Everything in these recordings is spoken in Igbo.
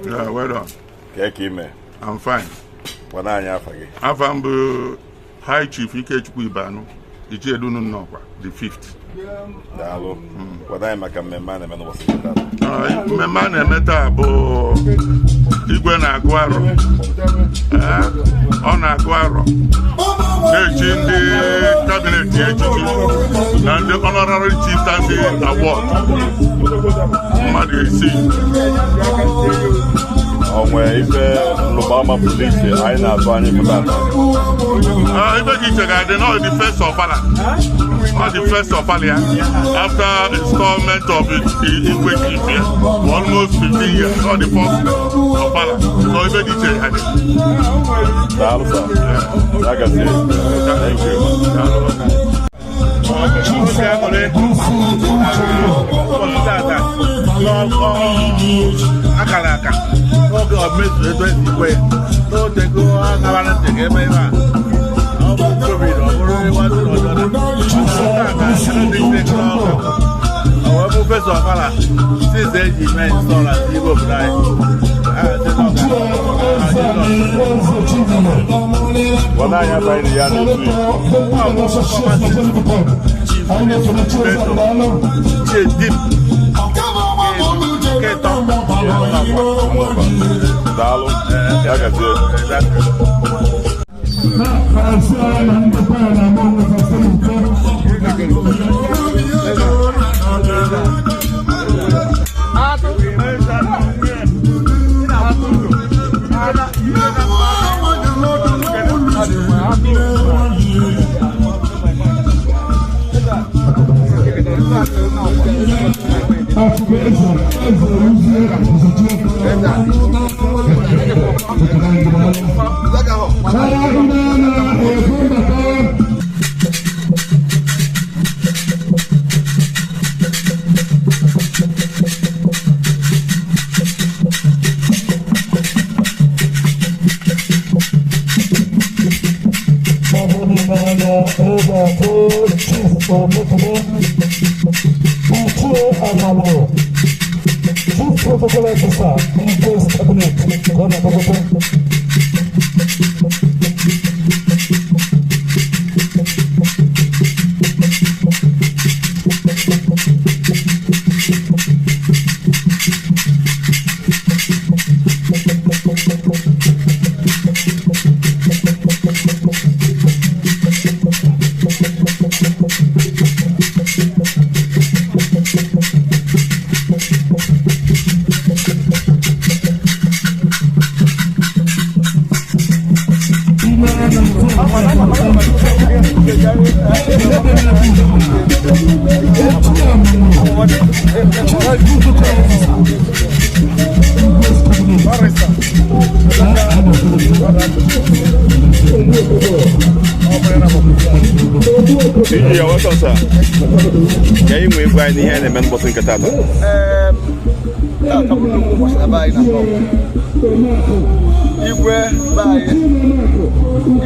Yeah, well done. I'm fine. I'm High Chief Ikechukwu Ichie Enyi Nnokwa, the 5th. Emmanuel bụ Igwe na Aguowo. Ọ na Aguowo. Na-echi ndị cabinet echichi na ndị honorary chieftaincy award. Mmadụ isi. Onwe ife Lubama police anyị na-atụ anyị pụtata. Ife gị iche ga-adị na the first of all. Not the first of all, after installment of Igwe chief, almost 15 years, not the first of all. So even this year, thank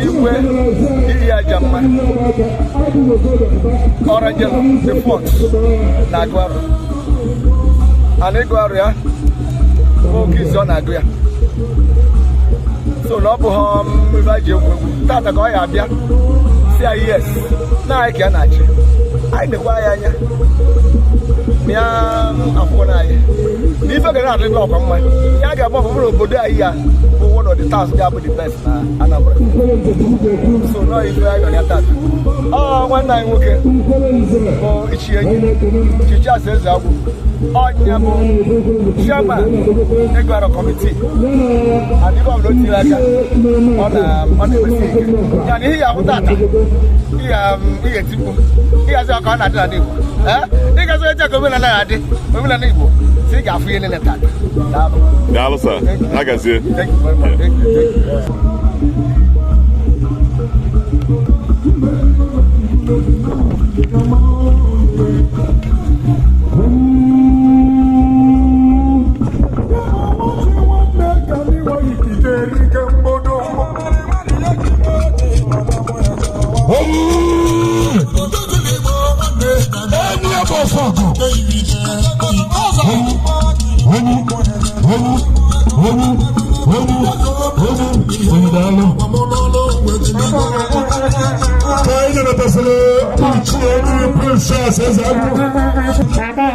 Igwe Ajamma Oranyelu IV of Nnokwa and Iguaro ya Ogoo na Agụya so no bụ mmevaji tata ka ọ ya abịa CIS na anyị ka na-achị anyị nekwa ya anya ya afọ na anyị n'ife ga na-adị n'ọkwa mma ya ga-agba ọbụrụ obodo anyị ya bụ one of the towns ga-abụ the best na Anambra so no ife anyị ya tata nwanne anyị nwoke bụ Ichie Enyi Chieftaincy Charles Ezeagwu onye bụ chairman Iguaro committee and ife ọbụla o tiri aka ọ na-emesi ike ya na ihe ya ahụ tata ihe etikwu ihe azụ aka ọ na-adị na Igbo ị gazi eche ka omenala ya adị omenala Igbo si ị ga-afụ ihe niile tata daalụ sir agazie Prince Charles Ezeagwu.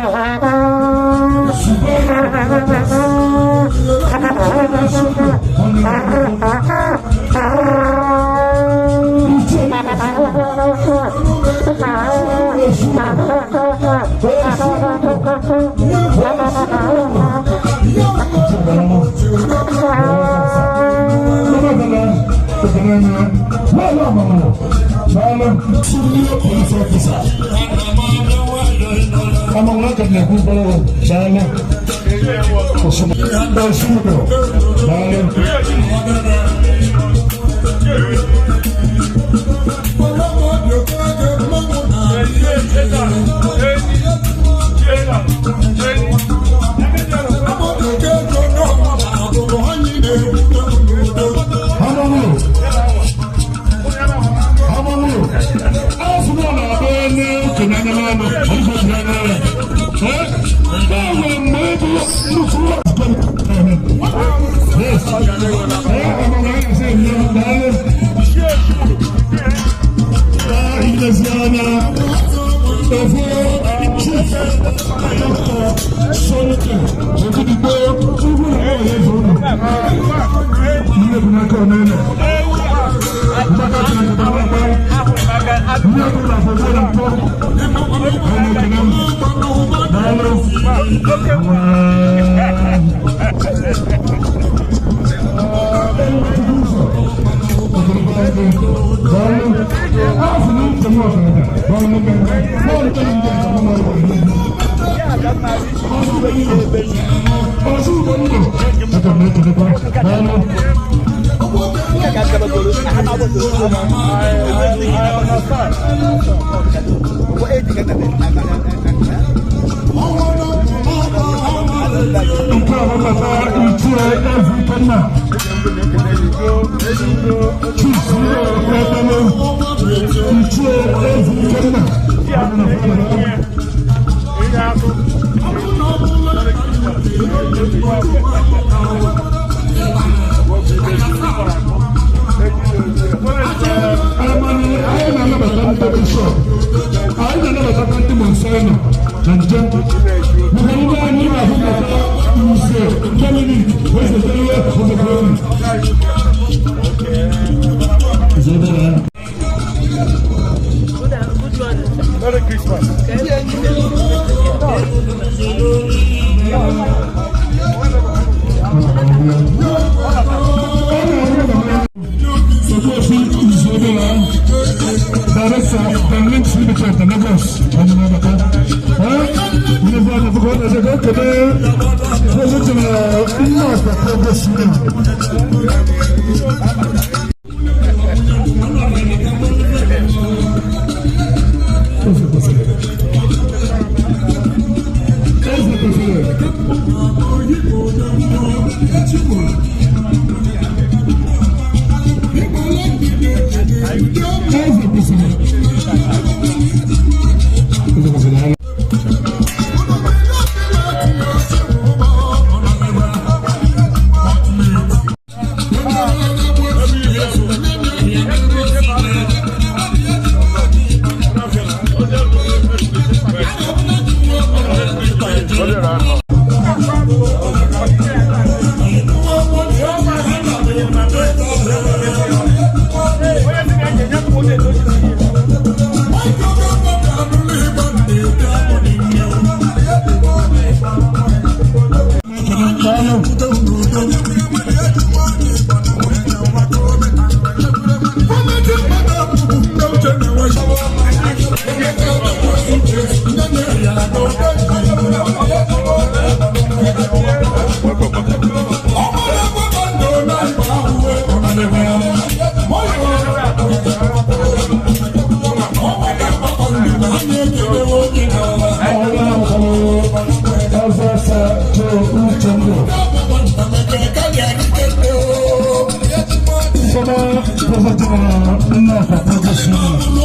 Nnokwa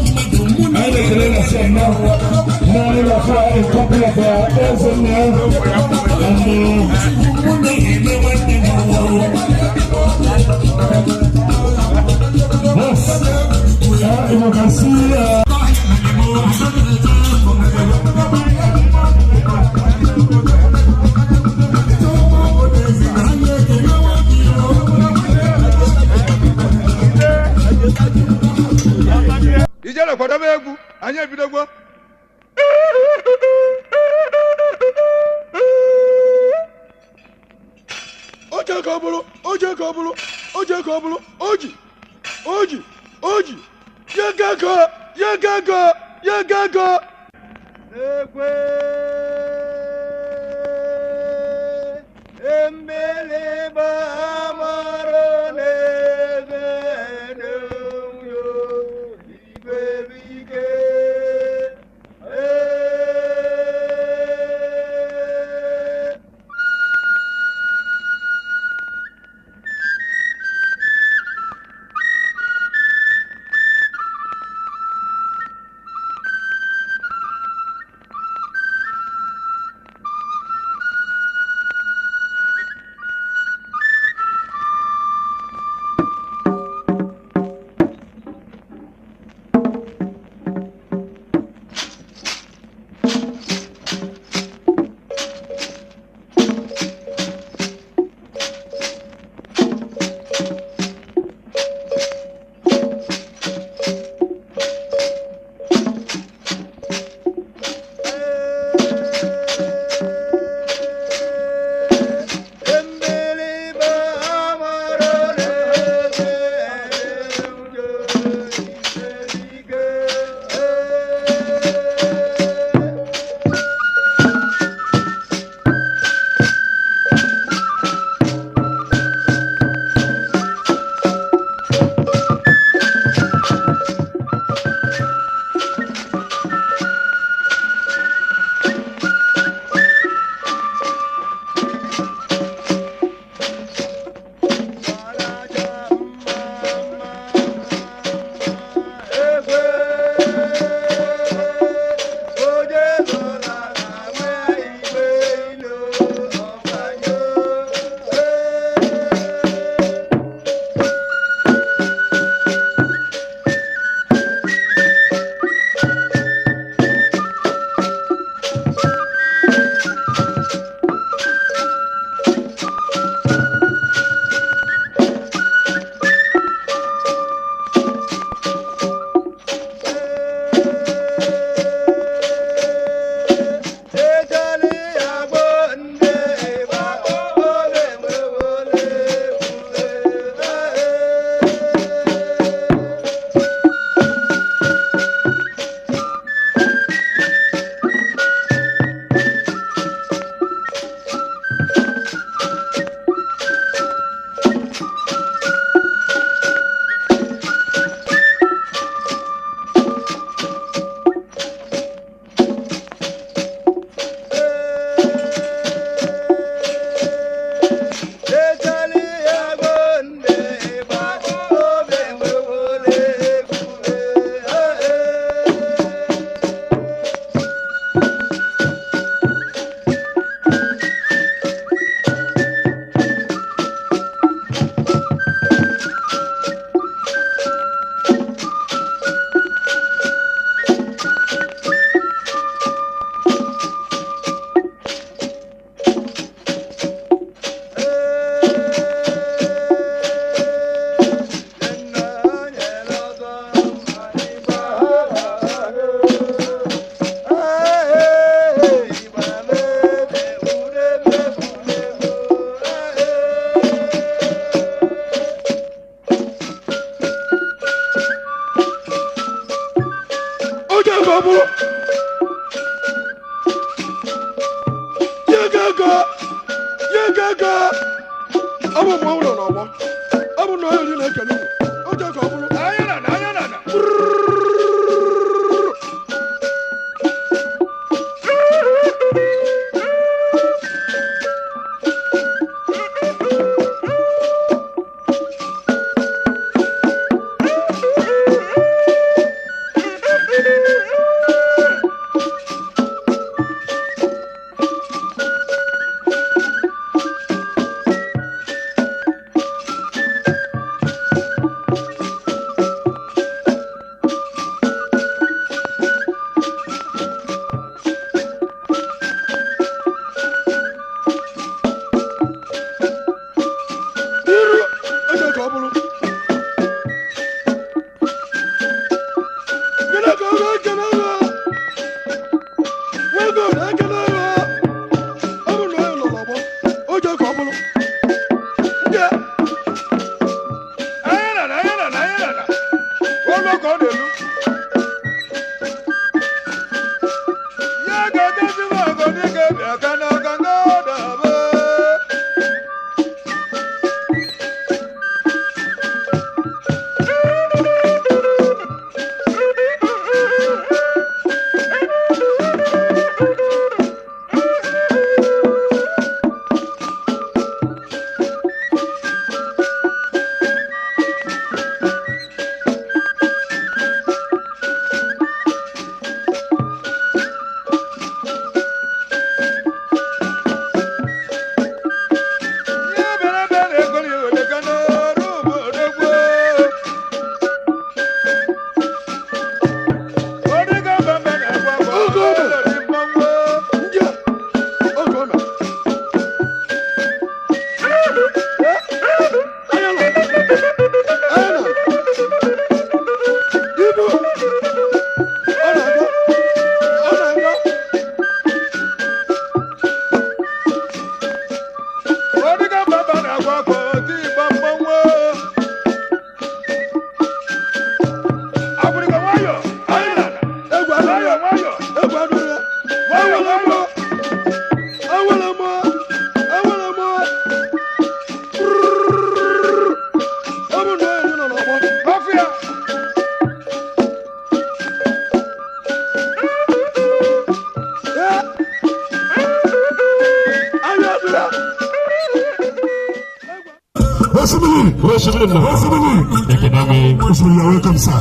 welcome, sir.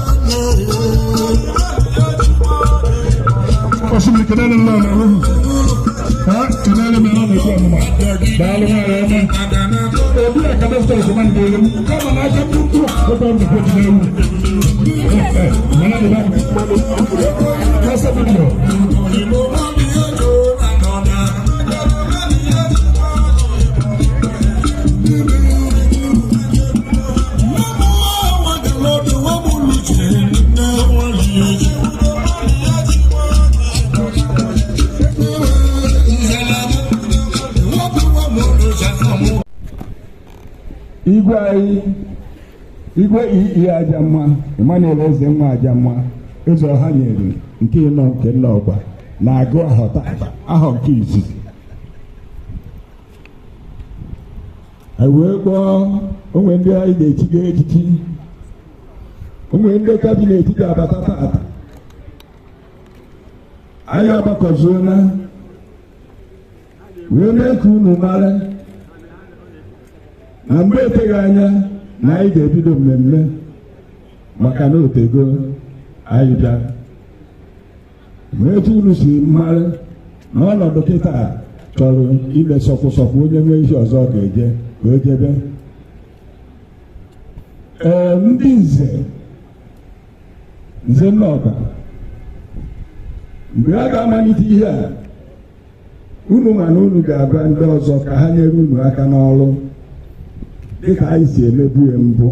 Igwe Ajamma, Emmanuel eze nwa Ajamma, eze ọha nyere nke ịnọ nke Nnokwa na-agụ ahọ nke izizi. Anyị wee kpọọ onwe ndị anyị ga-echiga echichi, onwe ndị kabinet ga-abata tata. Anyị agbakọzuola wee mee ka unu mara na mgbe eteghị anya na anyị ga-ebido mmemme maka na otego anyị bịara. Ma etu unu si mara na ọnọdụ kịta chọrọ ime sọkwụsọkwụ onye nwee ihe ọzọ ga-eje ka o jebe. Ndị nze Nnokwa, mgbe a ga-amalite ihe a, unu ma na unu ga-agwa ndị ọzọ ka ha nyere unu aka n'ọrụ dịka anyị si emebu ya mbụ.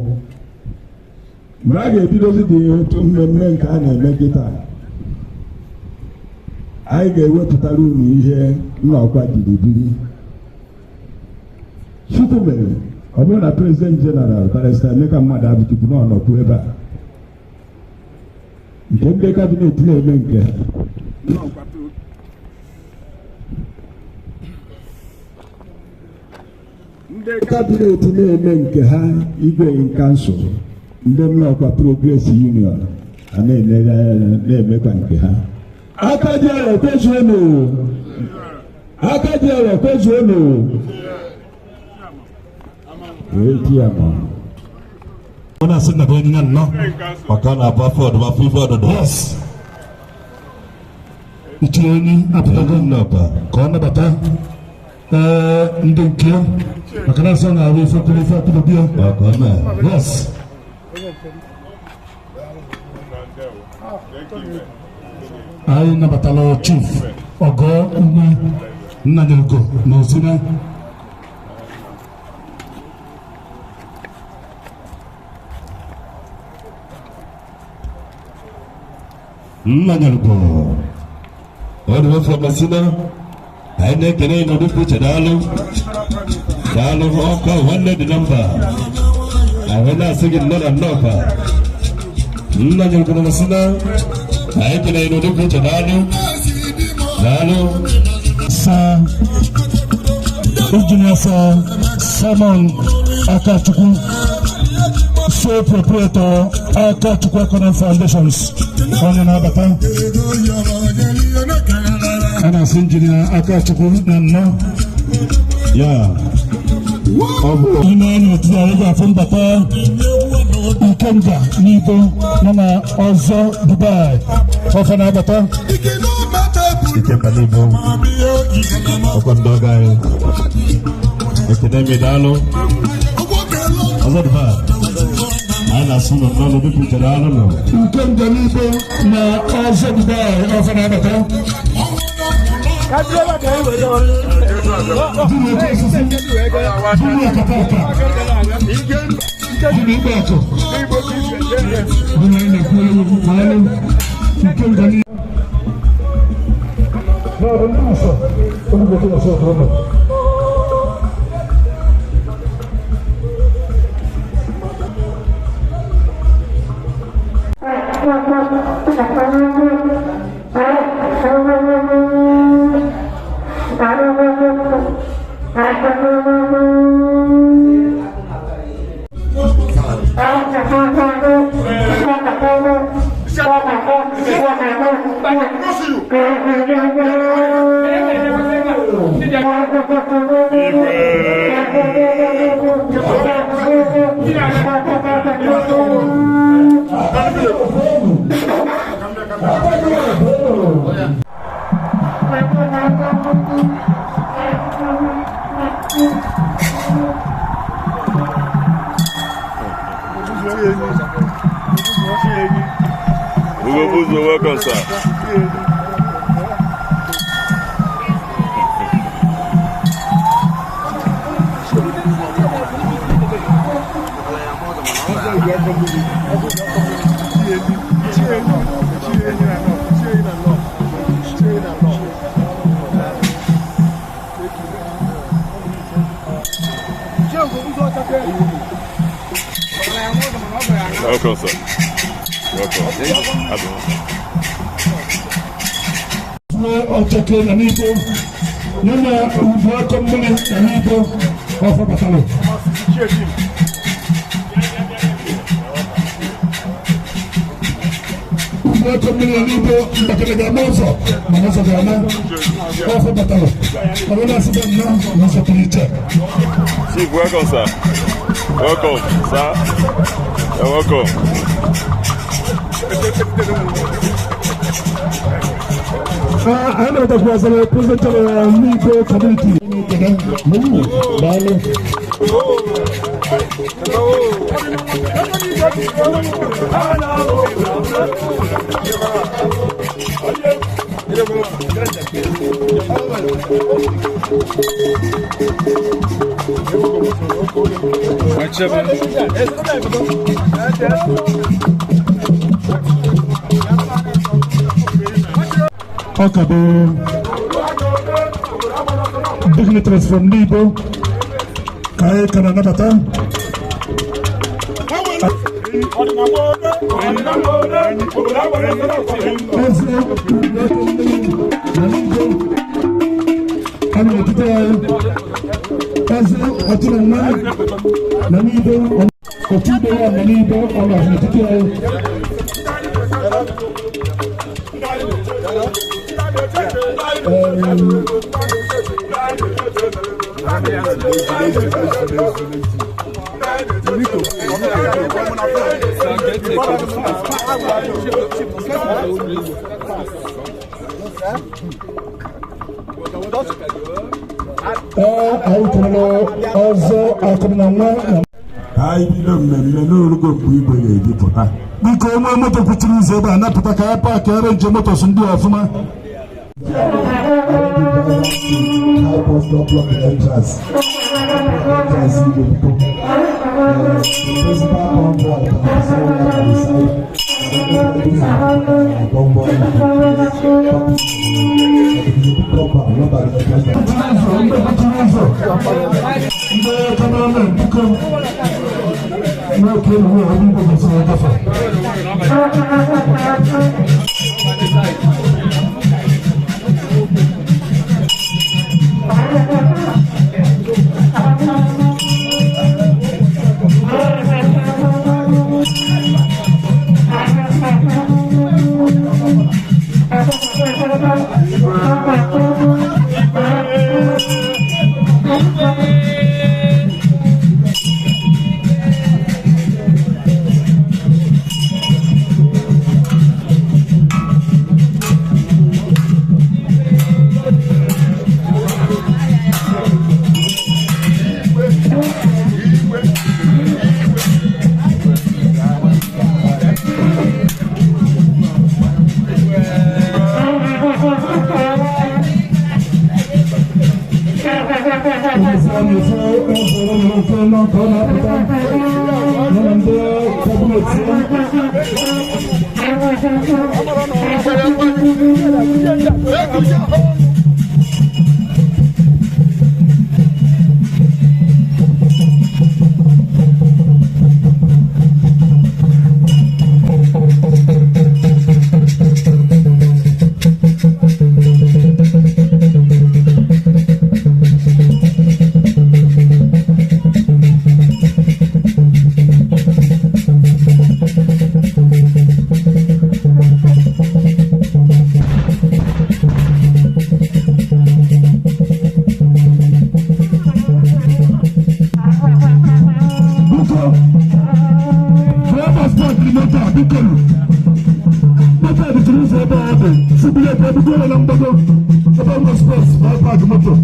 Mgbe a ga-ebidozi dị otu mmemme nke a na-eme kịta, anyị ga-ewepụtara unu ihe Nnokwa jiri biri. Chukwu mere ọ bụrụ na President General Barrister Emeka mmadụ Abuchukwu na ọnọkwu ebe a, nke ndị kabinet na-eme nke ha, ndị kabinet na-eme nke ha, Igwe kansụl, ndị Nnokwa Progress Union a na-emekwa nke ha. Aka dị ala kwezuonu, aka dị ala kwezuonu. Ona sinna bo nyan no wakana ba ford ba fi ford dos Ichie Enyi apụtago Nnokwa ka ọ nabata ndị nke maka na sọ na arụ ife apụtabịa maka ọ na yes. Anyị nabatala Chief Ogoo Umeh Nnanyelgo na Ozina. Nnanyelgo ọ dị ofe masina anyị na-ekele n'ụdị pụche daalụ ọkwa nwanne dị na mba anyị na-asị gị nnọọ na Nnokwa. Nnanyelgo na masina anyị ekele n'ụdị pụche daalụ sa Engineer Simon Ikechukwu, sole proprietor Ikechukwu Economic Foundations onye na-abata. A na-asị Engineer Ikechukwu na nnọọ ya ọ bụ onye na-etinye anyị ga-afụ mbata Ikenga n'ibo nọ na ọzọ Dubai ọfa na-abata Ikemba n'ibo ọkwa ndị ọga anyị ekene medalụ ọzọ Dubai. A na-asụ nọ n'ọnụ dịka ichere anụ nọ Ikenga n'ibo na ọzọ Dubai ọfa na-abata. Welcome, sir. Welcome, sir. Welcome. Ocheke na nipo nyama welcome mune na nipo Ofodum. Welcome mune na nipo bakele mozo gana Ofodum. Abona sibana na security. Chief, welcome, sir. Welcome, sir. You're welcome. I know that was a representative of the Igwe community. Okay, the dignitaries from Nibo, Kai Kananabata. Ebebe, Sibile, Ebebe, Lambago, Ebebe Express, Park Moto.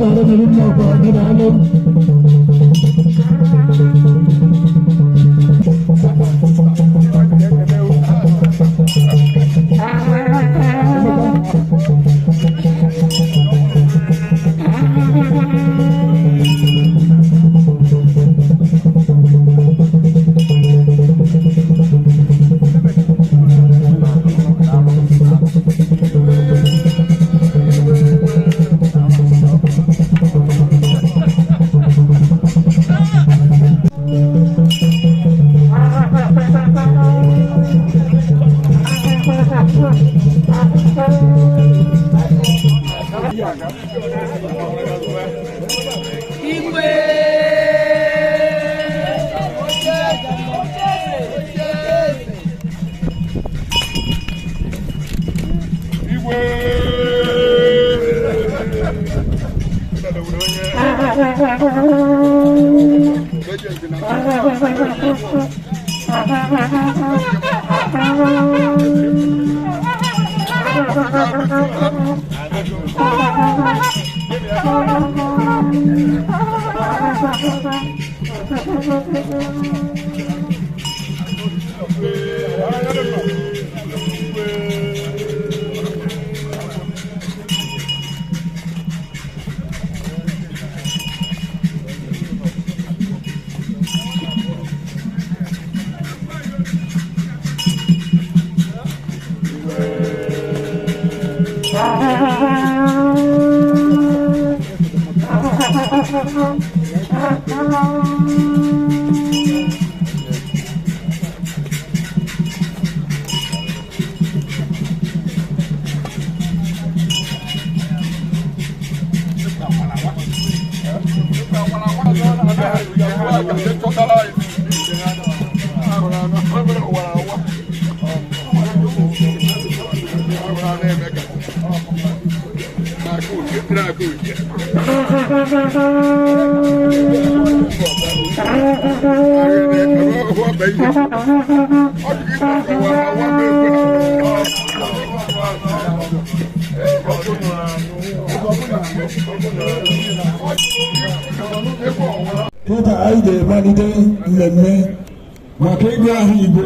Oranyelu Nnokwa, Igwe. Kita anyị ga-emalite mmemme maka ịgụ ahụ Igwe.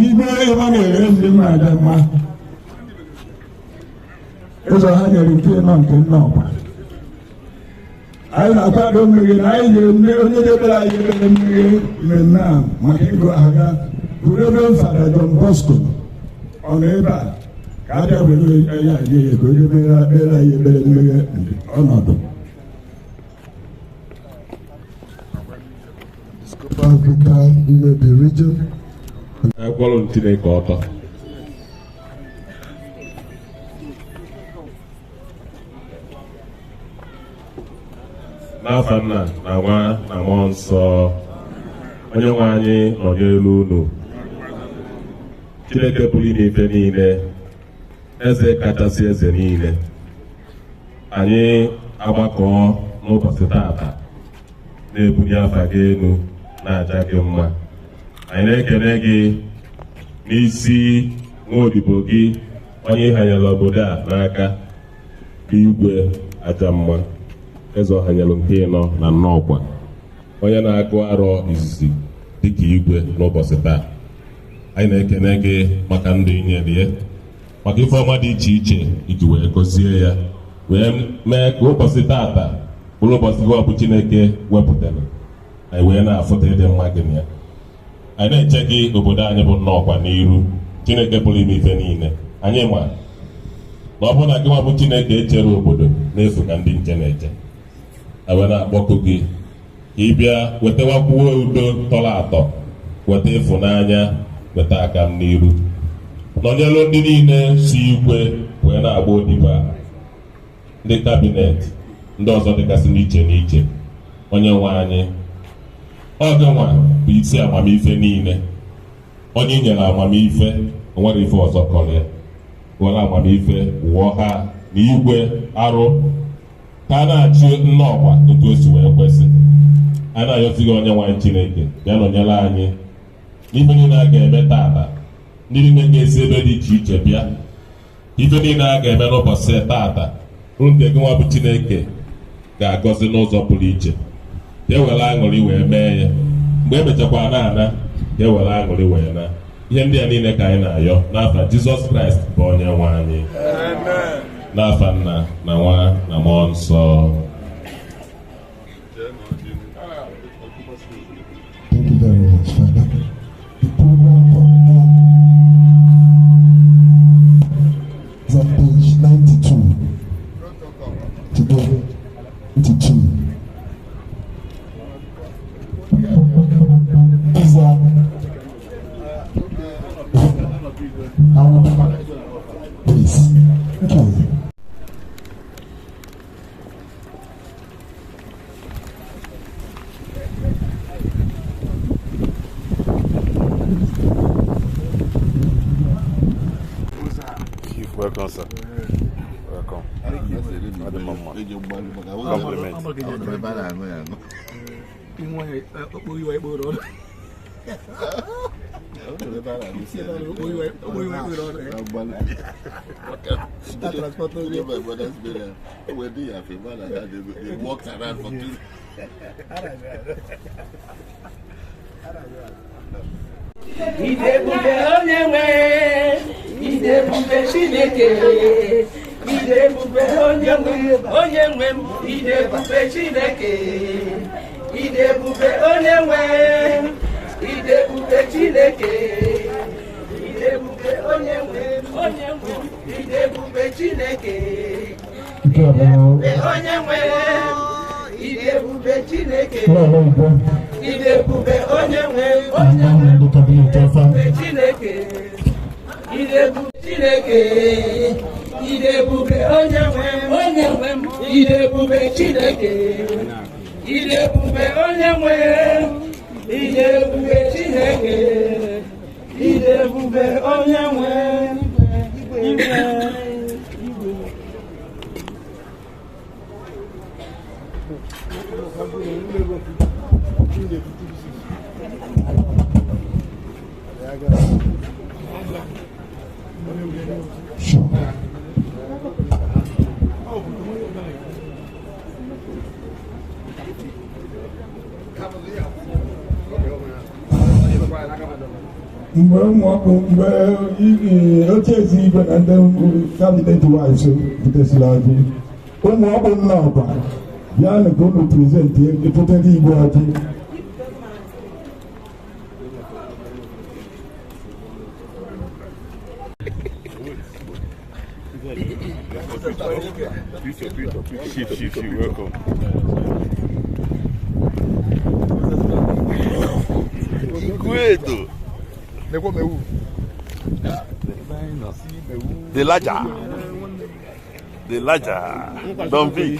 Igwe Emmanuel ezi m Ajamma. Ụzọ ha nyere nke nọ nke Nnokwa. Anyị na-akwado mmiri na anyị ga-eme onye debere anyị ebere mmiri mmemme a maka ịgụ ahụ ya bụ Reverend Father John Bosco. Ọ nọ ebe a ka a bịa were ya adịghị ka onye mere anyị ebere mmiri ọnọdụ. Africa in the region. I volunteer to n'afọ nna na nwa na mmụọ nsọ onye nwe anyị nọ n'elu unu Chineke pụrụ ime ife niile eze kachasị eze niile anyị agbakọ n'ụbọchị tata na-ebunye afa gị elu na-aja gị mma. Anyị na-ekele gị n'isi nwaodibo gị onye ịhanyere obodo a n'aka Igwe Ajamma eze ọhanyelu nke ịnọ na Nnokwa onye na-agụ arọ izizi dịka Igwe n'ụbọchị taa. Anyị na-ekele gị maka ndụ inyere maka ife ọma dị iche iche iji wee gọzie ya wee mee ka ụbọchị tata bụrụ ụbọchị gị ọ bụ Chineke wepụtara anyị wee na-afụta ịdị mma gị na ya. Anyị na-eche gị obodo anyị bụ Nnokwa n'iru Chineke pụrụ ime ife niile. Anyị ma na ọ bụrụ na gị nwa bụ Chineke echere obodo n'efu ka ndị nche na-eche. Anyị wee na-akpọkụ gị ka ị bịa wetawakwuo udo tọrọ atọ, weta ịfụnanya, weta aka m n'iru nọnyelụ ndị niile si Igwe wee na-agba odibo a, ndị kabinet, ndị ọzọ dịgasị n'iche n'iche. Onye nwe anyị, ọ gịnwa bụ isi amamife niile. Onye nyere amamife, o nwere ife ọzọ kọrọ ya. Were amamife wụọ ha na Igwe arụ ka a na-achị Nnokwa otu o si wee kwesị. A na-ayọzighị onye nwe anyị Chineke bịa nọnyere anyị n'ife niile a ga-eme taata. Ndị niile ga-esi ebe dị iche iche bịa, ife niile a ga-eme n'ụbọchị taata ruo nke gị nwa bụ Chineke ga-agọzi n'ụzọ pụrụ iche. Ka e were aṅụrị wee mee ya. Mgbe e mechakwara na-ana, ka e were aṅụrị wee na. Ihe ndị a niile ka anyị na-ayọ n'afa Jizọs Kraịst bụ onye nwe anyị. N'afa Nna na Nwa na Mmụọ Nsọ. Thank you very much, Father. The program is on page 92. Today, 92. Is please. Thank you. Welcome, sir. Welcome. Idebube onye nwe, idebube Chineke, idebube onye nwe, idebube Chineke, idebube onye nwe, idebube Chineke, idebube onye nwe, idebube Chineke, idebube onye nwe, idebube Chineke. Idebube onye nwe, idebube Chineke, idebube Chineke, idebube onye nwe, idebube Chineke, idebube onye nwe, idebube Chineke, idebube onye nwe, mgbe oche ezi Igwe na ndị kabinet wise butesịrị ọjị, ụmụ ọkpụ Nnokwa bịa na ka unu prezentị ịpụta ndị Igwe ọjị. Chief, welcome. Guedo. The larger. Don't be.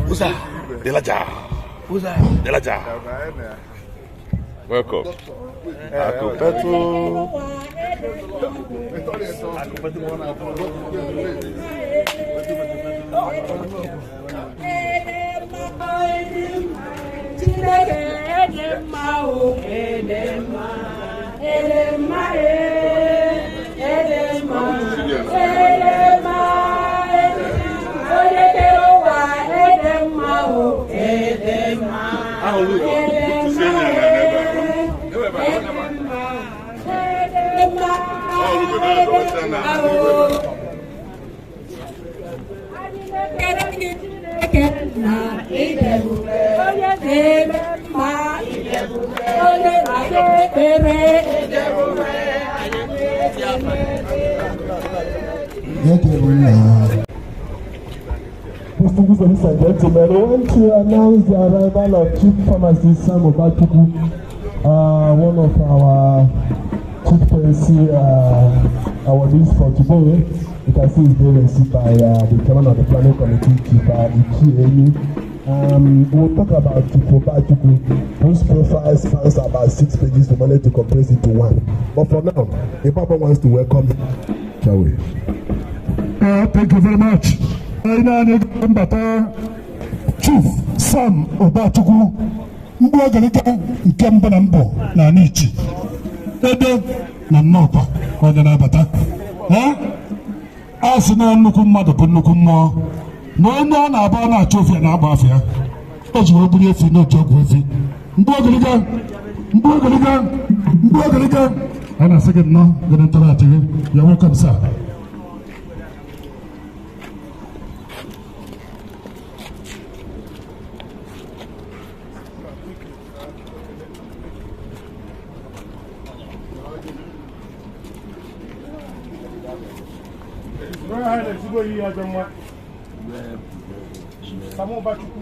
Uza, the larger. Welcome. na idebube onye na-eme mma idebube onye na-asa ekpere idebube Distinguished ladies and gentlemen, I want to announce the arrival of Chief Pharmacist Sam Ubachukwu, one of our chieftaincy awardees for today. You can see he's being received by the chairman of the planning committee, Ichie Enyi. We'll talk about Chief Ubachukwu, whose profile spans about 6 pages. We managed to compress it to 1. But for now, the Papa wants to welcome him. Shall we? Thank you very much. Chief Sam Ubachukwu, mgbe ogelika nke mbụ na mbụ na Anichi, ebe na Nnokwa ka ọ dị na-abata. A sị na nnukwu mmadụ bụ nnukwu mmụọ, na onye ọ na-aba ọ na-achọ ofe na-agba afịa, o ji wee buru efi n'otu ọgwụ efi. Mgbe ogelika, a na-asị gị nnọọ gịnị ntọrọ achị gị, ya welcome sir. Highness, Ajamma. Ubachukwu.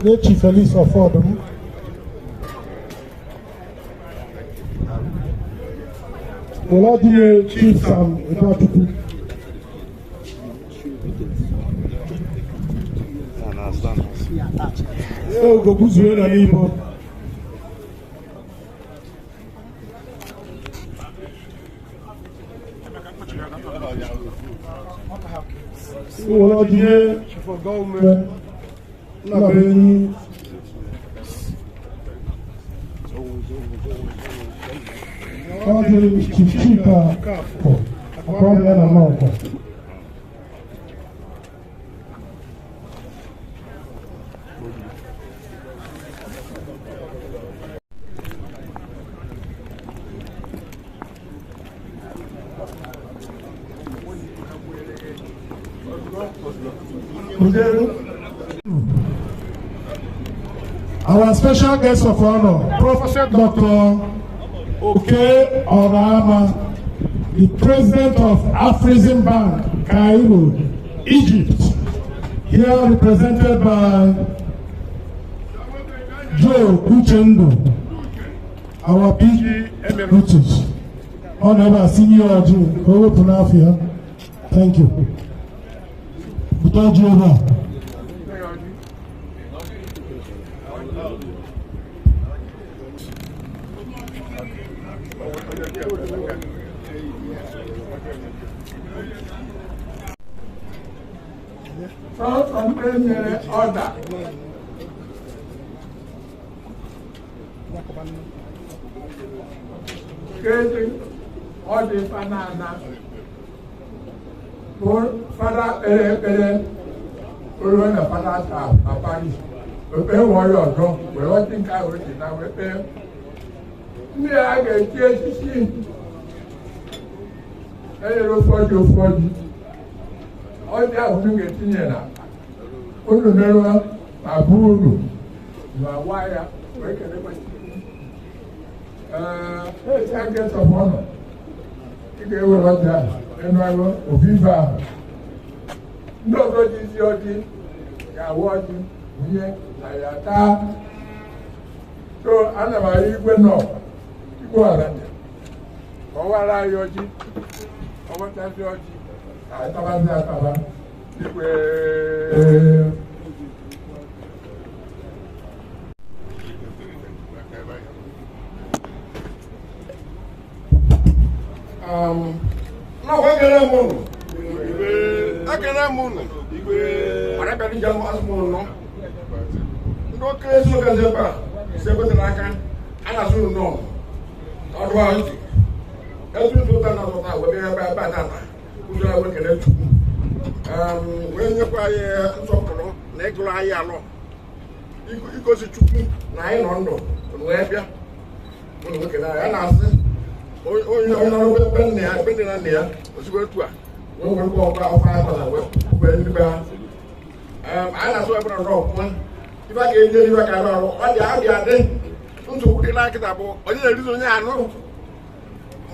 Nebechi Felix Ofodum. Oranyelu Chief Ubachukwu. Ogoo zuera n'Igbo. Oranyelu IV of Nnokwa. Chika Nnokwa. Our special guest of honor, Professor Dr. Oranyelu, the president of Afrizim Bank, Cairo, Egypt, here represented by Uchenna, our big Emmanuel, Honorable Senior Joe, thank you. From order. Creating all the banana. Father, we're going to Father, we warrior drum. We're watching I will now repair. Me, I get THC. Hello, for you. All that will get in here now. Unu never aburu. You are wire. Where can everybody? Hey, I get of honor. You get what that. And I will Obibuenyi. No, God is your thing. You are watching. Umeh, Ejeta. So, I never Igwe no. Iguaro. Owara yoji. Owata yoji. Ataba. Igwe. No, what can I move? I can move. What I can do is no. No case look as a bar. Say what I can. And as you know. Otherwise, ezu ụzọ na ọzọ wee ebe ebe a na-ata ụzọ ewe kele Chukwu wee nyekwa anyị nsọpụrụ na ịgụrụ anyị alọ igosi Chukwu na anyị nọ ndụ wee bịa ụnụ nwoke na ya na-asị onye ọrụ ebe nne ya ebe ndị na nne ya ozugbo etu a wee nwekwa ọkwa ọkwa agbara wee ndị be ha anyị na-asụ ebe na ọfụma ife a ga-enye ife ka arụ ọrụ ọ dị adị nsogbu dị n'akịta bụ onye na-erizi onye anụ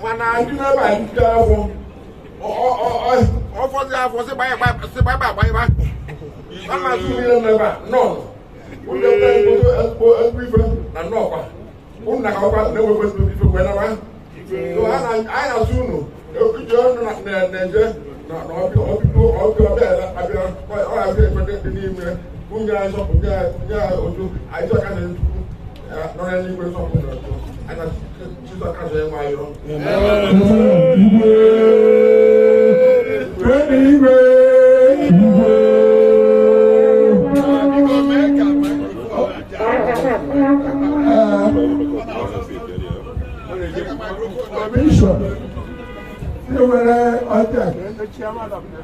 mana ndị na-ebe a jide afọ ọfọdụ afọ sị gbanyeba agbanyeba a na-asụ niile n'ebe a nọ onye ezigbo ife na nnọọkwa ụnụ na ka ọkwa na-ewekwa ezigbo ife wee naba anyị na-asụ ụnụ ije ọnụ na-eje na ọbịa abịa ọ abịa ekwete dị n'ime nwunye anyị sọpụ nye otu anyị chọka na Chukwu nọ n'eluigwe sọpụ na otu anyị na Chizọka zọ enwe anyị rọ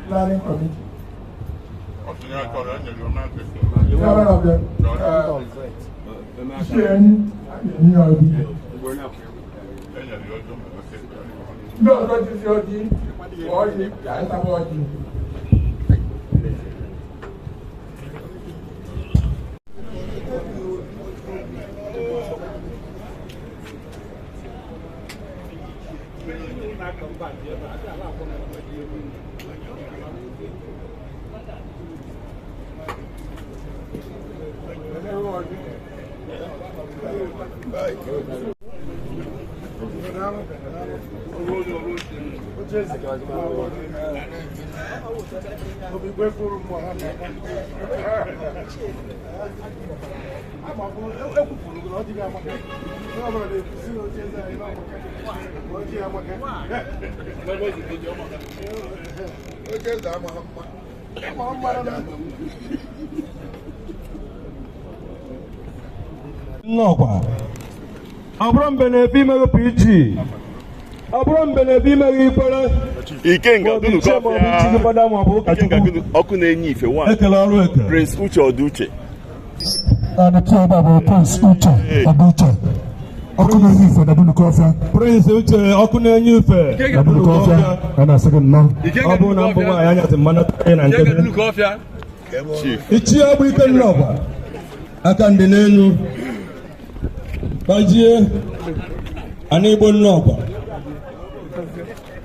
Planning committee. Chairman of the Ichie Enyi no, not this Yogi, or the Antabody. Nnokwa. Abụrụ mbe na-ebi imere PG. Abụrụ mbe na-ebi imere Ikwelle. Ikenga dunu ọkụ na-enye ife nwa. Ekele ọrụ eke. Prince Uche Ọdụuche. Prince Uche Ọdụuche. Ọkụ na-enye ife na dunu kọfịa. Prince Uche ọkụ na-enye ife na dunu kọfịa. A na-asị gị nnọọ. Ọ bụ na mbụ nwaanyị anyasị mmanụ na nkebe. Ichie ọgbụ ike Nnokwa. Aka ndị n'elu. Bajie anyị Igbo Nnokwa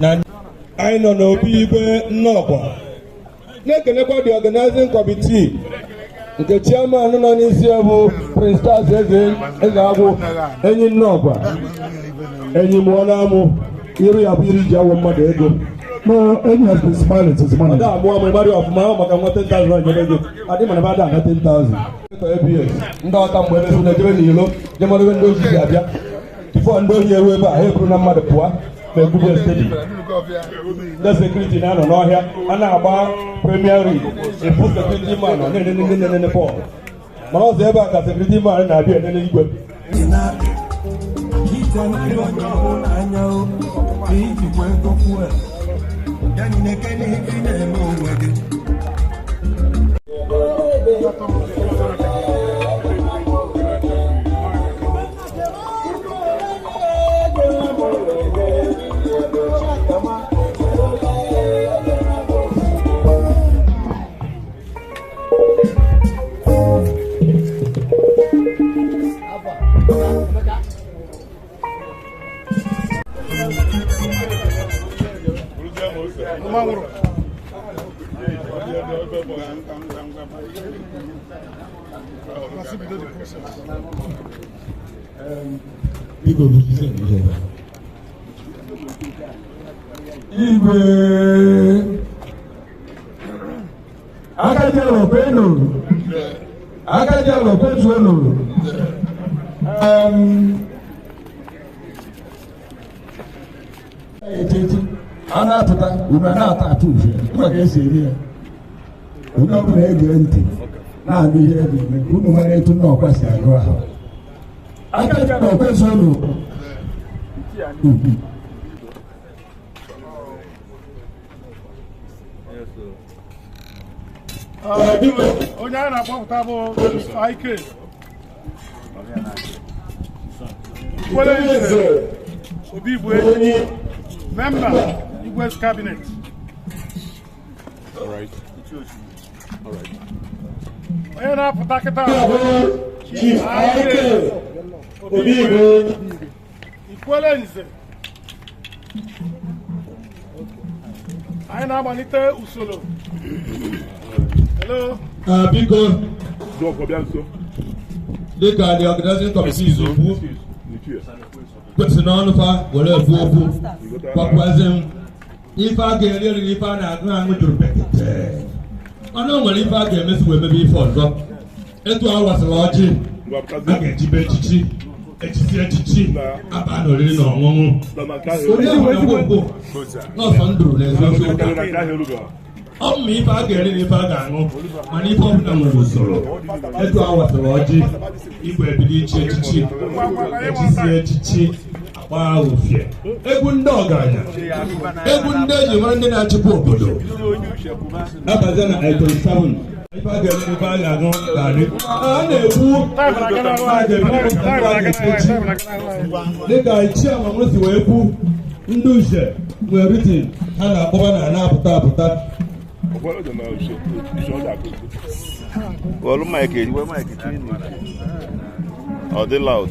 na anyị nọ n'obi Igwe Nnokwa na-ekelekwa the organizing committee nke chairman nọ n'isi bụ Prince Charles Ezeagwu enyi Nnokwa enyi mụọ na-amụ iru ya bụ iri ji awụ mmadụ ego No, Enyi has been smiling since morning. Ada amụọ ma ịmarị ọfụma maka nwa 10,000 nyere gị adị mana bada na 10,000 ABS ndị ọta mgbe emefu na-ejebe n'ilo jemadebe ndị ozi si abịa bifo ndị ohi eru ebe a ha eburu na mmadụ pụọ ma egbube stedi ndị sekuriti na-anọ n'ọhịa a na-agba Premier League efu sekuriti man ọ na-enene ndị na-enene bọọlụ mana ọzọ ebe a ka sekuriti man na-abịa enene igwe Igwe akajalo peno petueno ana atụta unu na-ata atụ ufe maka esi eri ya onye ọbụla ege ntị na-anụ ihe ga-eme unu mara etu Nnokwa si agụ ahụ akajalo petueno onye a na-akpọpụta bụ Ike Ikwelle-Nze Obibuenyi, member Igwe's cabinet. All right. Onye na-apụta kịta Chief Ike Obibuenyi Ikwelle-Nze. Anyị na-amalite usoro. Hello. Biko, dịka the organizing committee izokwu kwesịrị n'ọnụ fa were ekwu okwu gwakwazi m ife a ga-eri eriri ife a na-aṅụ aṅụ jụrụ bekete ọnụ nwere ife a ga-emesi wee mebe ife ọzọ etu a wasịrị ọjị a ga-ejibe echichi aba na oriri na ọṅụṅụ onye nwere nọọsọ nduru na-ezozi ụka ọmụma ife a ga-eri na ife a ga-aṅụ mana ife ọbụla nwere usoro etu a wasịrị ọjị igwe ebido ichi echichi agba ofie egwu ndị ọgaranya egwu ndị eji nwere ndị na-achịkwa obodo abazie na 27 ife a ga-eri na ife a ga-aṅụ ga-arị a na-ekwu dịka Ichie Enyi si wee kwu ndị uche nwere ritin ha na-akpọba na na-apụta Well, Mike, are they loud?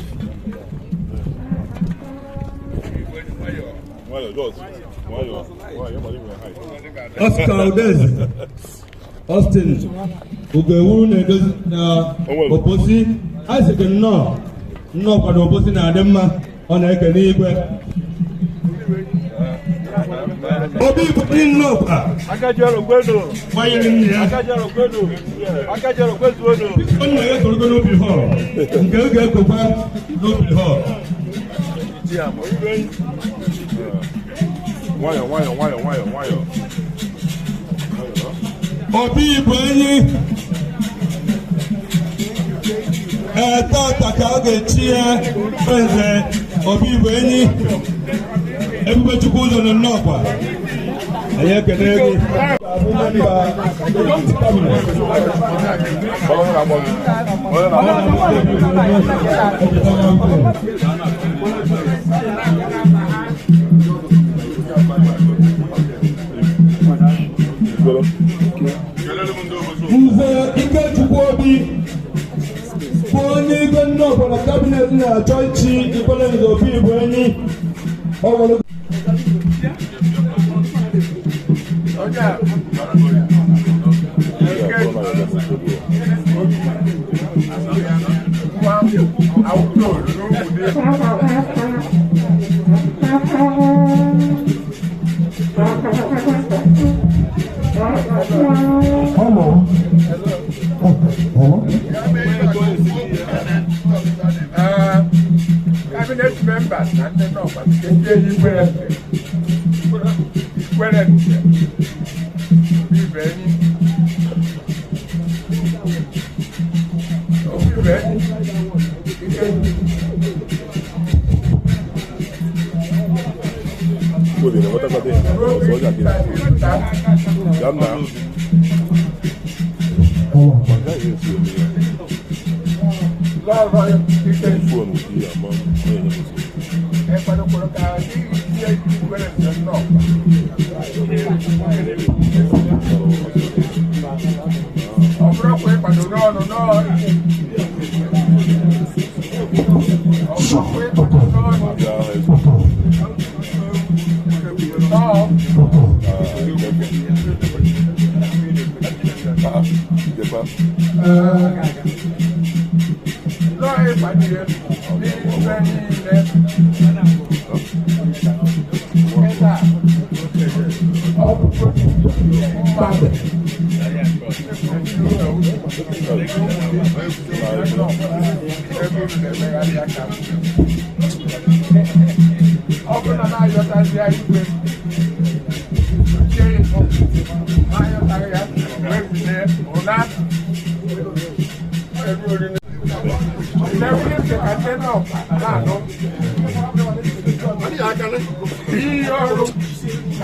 Oscar Udeze Austin Ogowo na-edozi na oposi Isaac nnọọ kwado oposi na-adị mma ọ na-ekene Igwe Obibuenyi Nnokwa gbanyere nne ya onye na-ekorogo n'obi họl nke ọ ga-ekokwa n'obi họl Obibuenyi tata ka ọ ga-echi ya Eze Obibuenyi Ubachukwu ụzọ na Nnokwa anyị ekene ego Nze Ikechukwu Obi bụ onye Igwe Nnokwa na kabinet na-achọ ichi Ikwelle-Nze Obibuenyi cabinet members and the number Ikwelle-Nze Obibuenyi quando colocar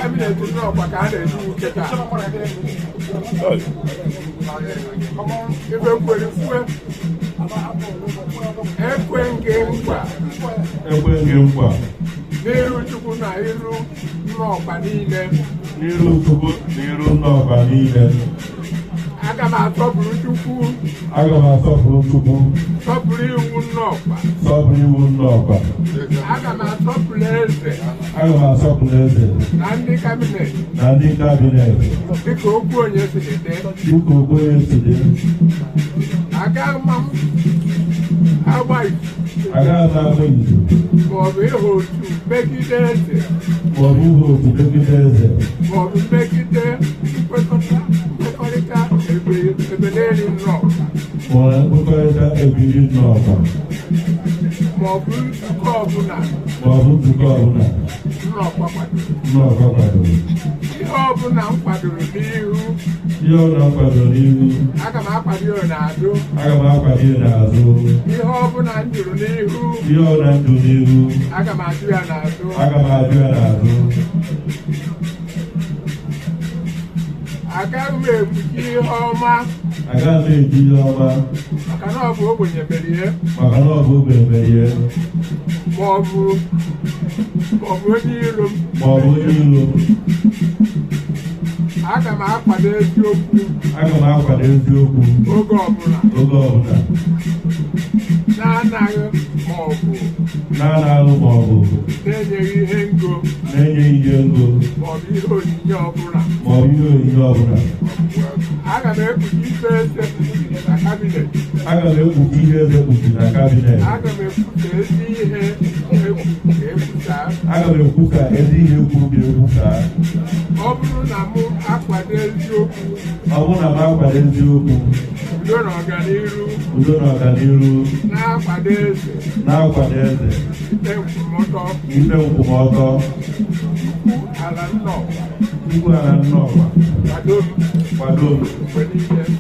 cabinet Nnokwa ka a na-eji nkịta ebe kwere kwue ekwe nke nkwa n'iru Chukwu na iru Nnokwa niile aga m asọpụrụ Chukwu sọpụrụ iwu Nnokwa aga m asọpụrụ eze na ndị kabinet dịka okwu onye si dị agaghị m agba izu maọbụ ịhụ otu megide eze maọbụ megide mkpekọrịta ebeleli Nnokwa maọbụ nzukọ ọbụla Nnokwa kwadoro ihe ọbụla m kwadoro n'ihu aga m akwado ya n'azụ ihe ọbụla m jụrụ n'ihu aga m ajụ ya n'azụ agaghị m ekpuchi ihe ọma maka na ọ bụ ogbenye merie maọbụ onye iro m aga m akwado eziokwu oge ọbụla na-anaghị maọbụ na-enyeghị ihe ngo maọbụ ihe onyinye ọbụla aga m ekpuchi ife eze na kabinet aga m ekwusa ezi ihe ekwusa ọ bụrụ na m akwado eziokwu udo na ọganiru na-akwado eze ite nkwụmọtọ Ukwu ala Nnokwa kwado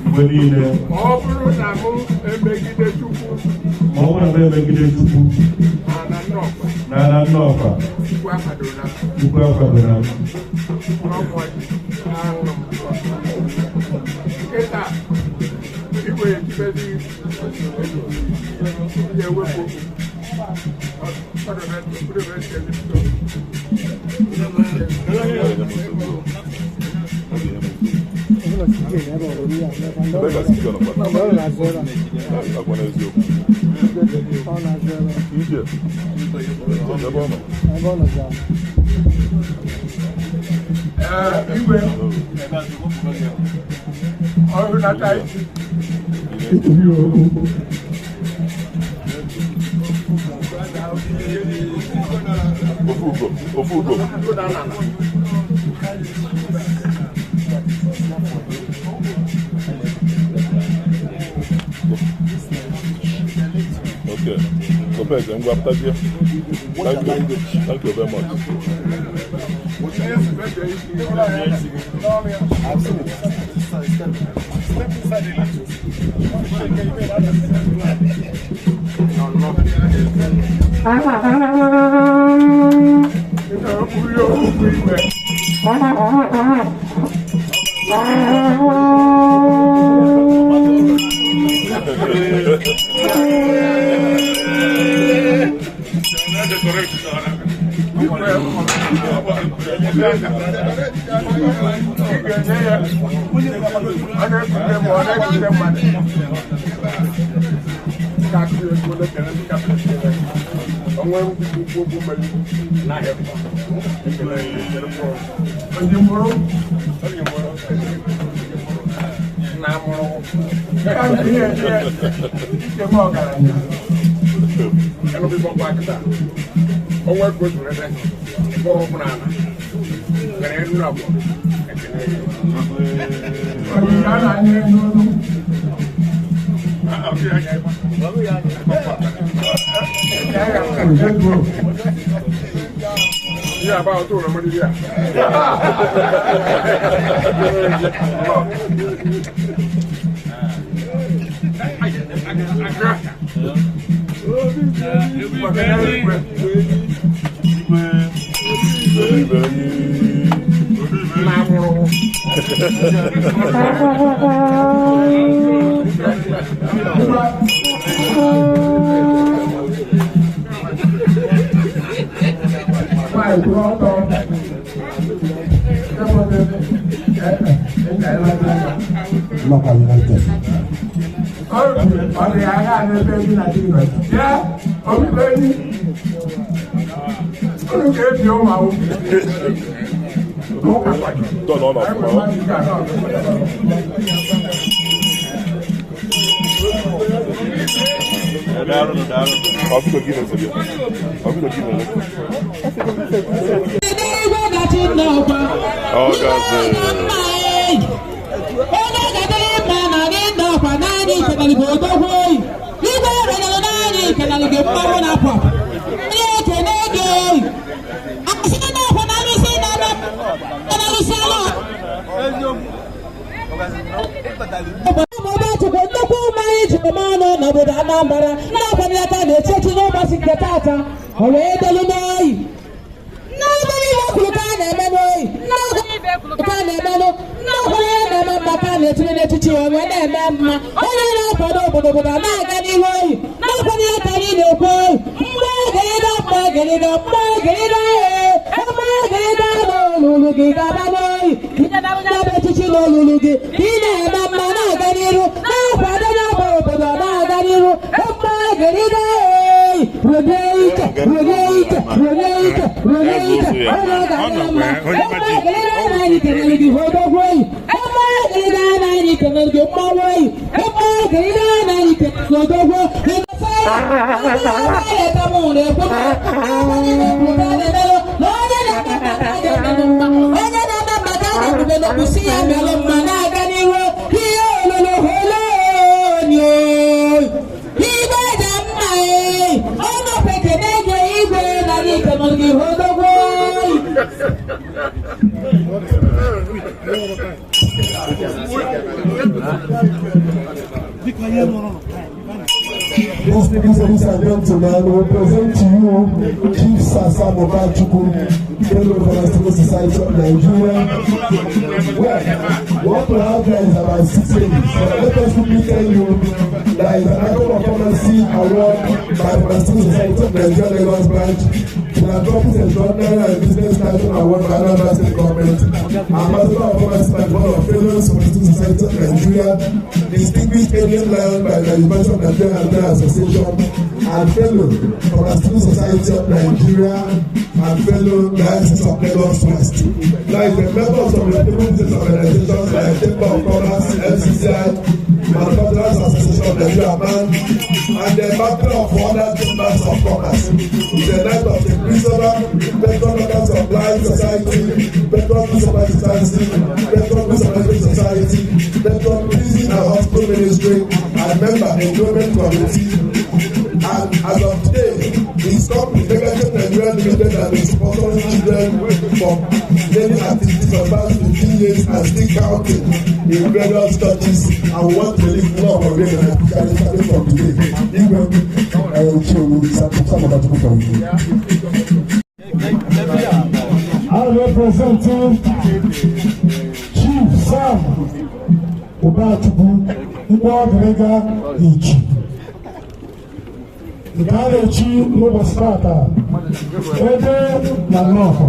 mgbe niile ma ọ bụrụ na m emegide Chukwu n'ala Nnokwa Ukwu akwadoro m nkịta Igwe ejibezi ewepụ Igwe ọrụ nata isi Ofugo. Okay. So, Felix, I'm going to you. Thank you very much. Yeah, about two of them. Yeah. Local United. Obibuenyi. Ladies and gentlemen, we present to you Chief Sasa Ubachukwu, Fellow of the Civil Society of Nigeria. Well, what we have here is about 6 ladies. Let us quickly tell you that is an annual performance award by the Civil Society of Nigeria Lagos branch. Philanthropic Extraordinary and Business Title Award by Anambra State Government. Ambassador of Performance by one of Fellows of the Civil Society of Nigeria. Distinguished Alien Lion by the University of Nigeria and Association. And fellow from the Civil Society of Nigeria and fellow Diocese of Lagos West. Like the members of the different business organizations like Chamber of Commerce, FCCI, Manufacturers Association of Nigeria, and the battle of other chambers of commerce. It's a night of the prisoner, Petron Workers of Life Society, Petron Municipal Society, Petron Municipal Society, Petron Prison and Hospital Ministry, and member Enjoyment Committee. And as of today, his company, Nebechi Nigeria Limited, and is sponsoring children for many activities for about 15 years and still counting in various churches. And we want to live more of them and starting from today. Igwe, I represent Chief Pharm Ubachukwu, Ichie. Ichie n'ụbọchị tata ebe na Nnokwa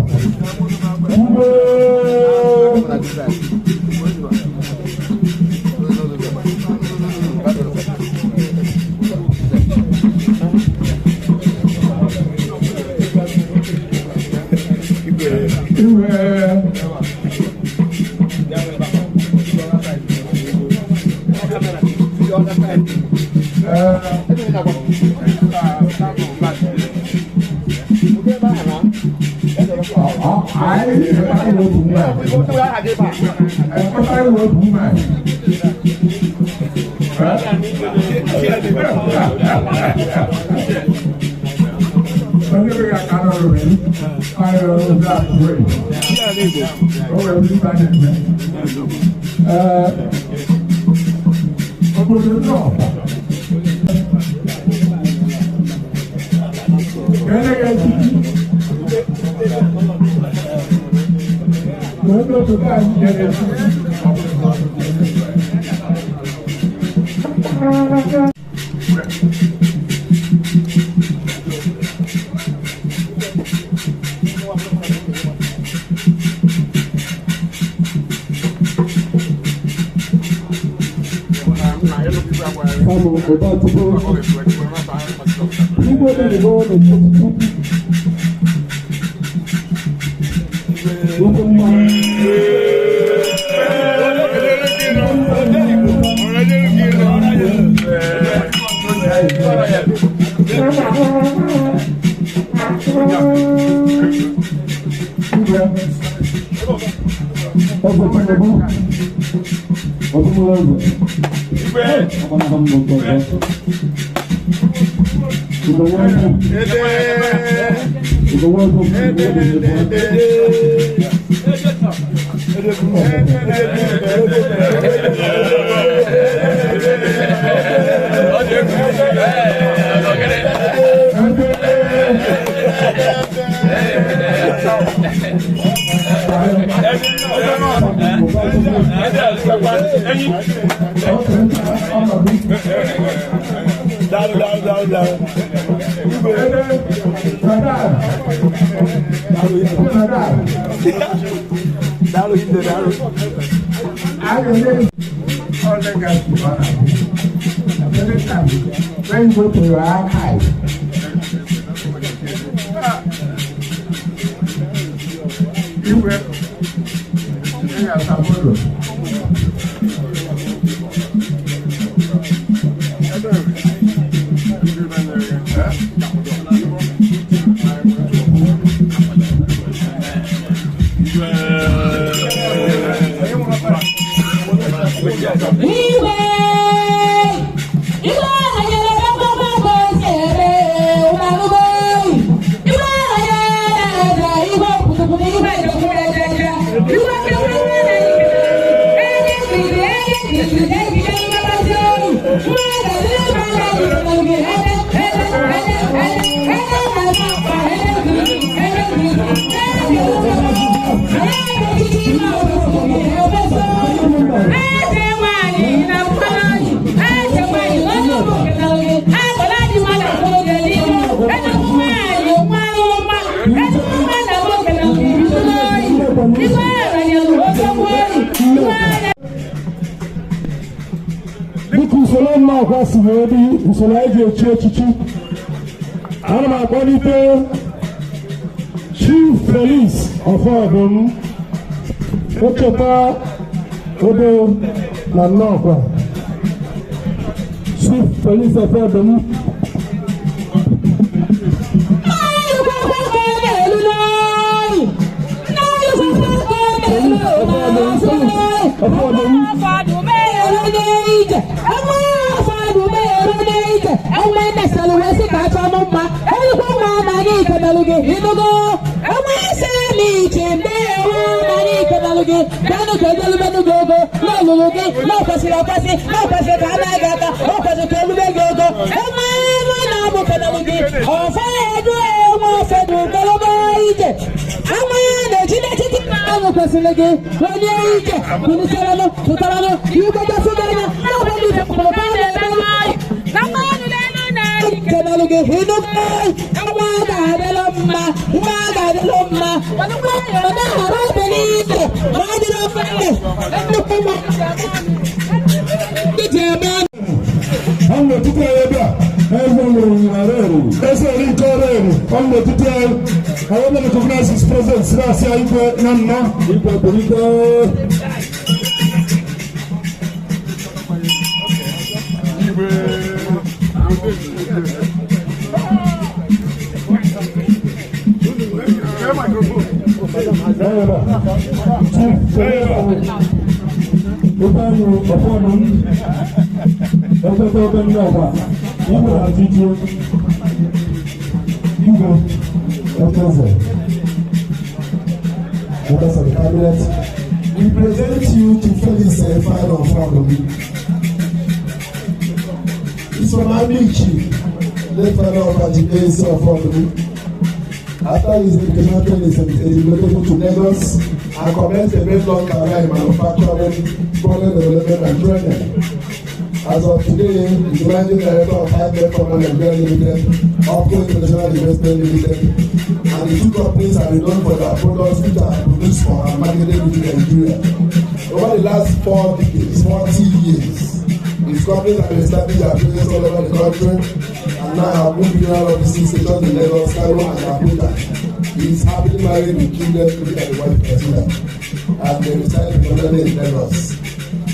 When you go to your archive, Igwe, Chief Felix of Ofodum, Ejeta, na Nnokwa. Chief Felix of Ofodum. I want to recognize his presence. Gracias, Igwe, Nana. Igwe, bonito. Members of the cabinet, we present you to Felix Ifeanyi of Pharm. It's from Amici, late father of Ajamma of Ofodum. After his educational training, he relocated to Lagos and commenced a very long career in manufacturing, product development and training. As of today, he is managing director of Highness Nigeria Limited, Okpataozuora International Investment Limited, and the two companies are renowned for their products which are produced for and marketed within Nigeria. Over the last 4 decades, 40 years, his companies have established their presence all over the country and now have moved beyond all the 6 stations in Lagos, Cairo, and Abuja. He is happily married with children, looking at the wife president, and they reside in Lagos.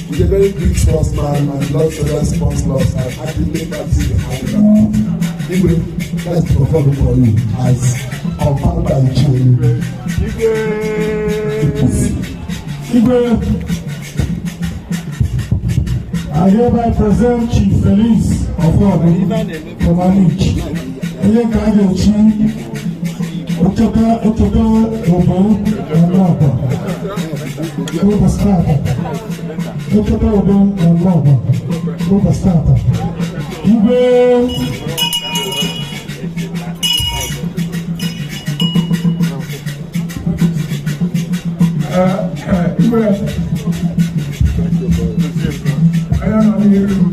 He's a very big sportsman and loves other sports laws and actively practices the handicap. Igwe, let's perform for you as confirmed by Ichie Enyi. Igwe, I hereby present Chief Felix of Ofodum from Onyeka. Onyeka Ejeta, Ogoo, Nnokwa. Ofodum and Nnokwa. Igwe. I don't know here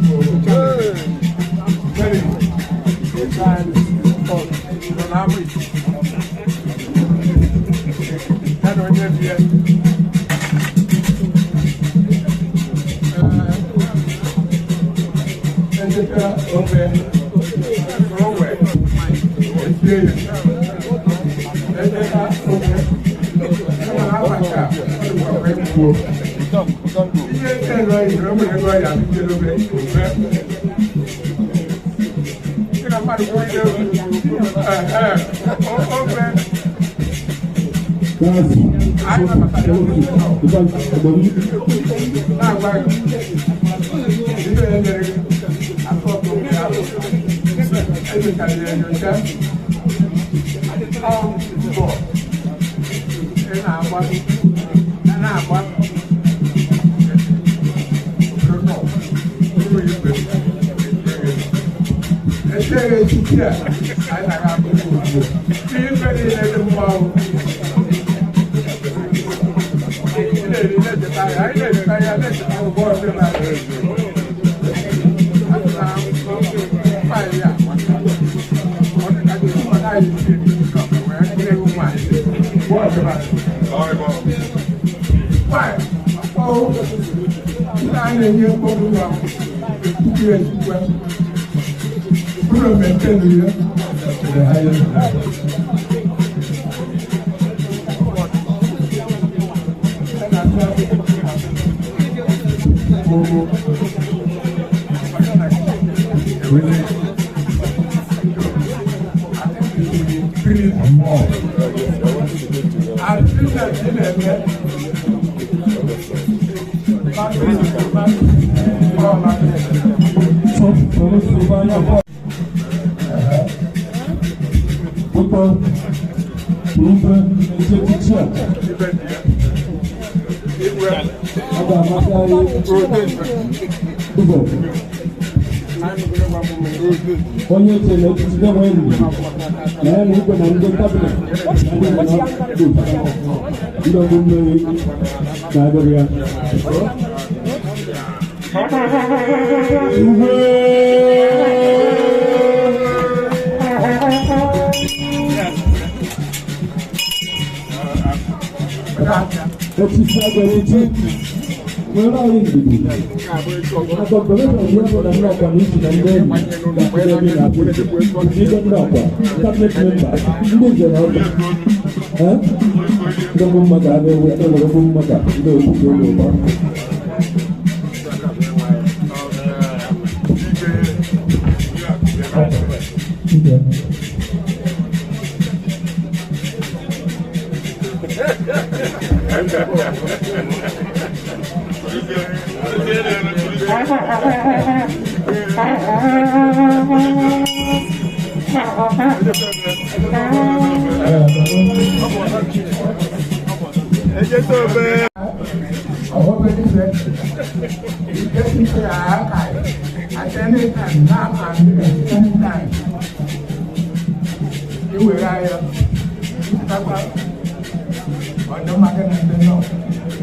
the market and the no.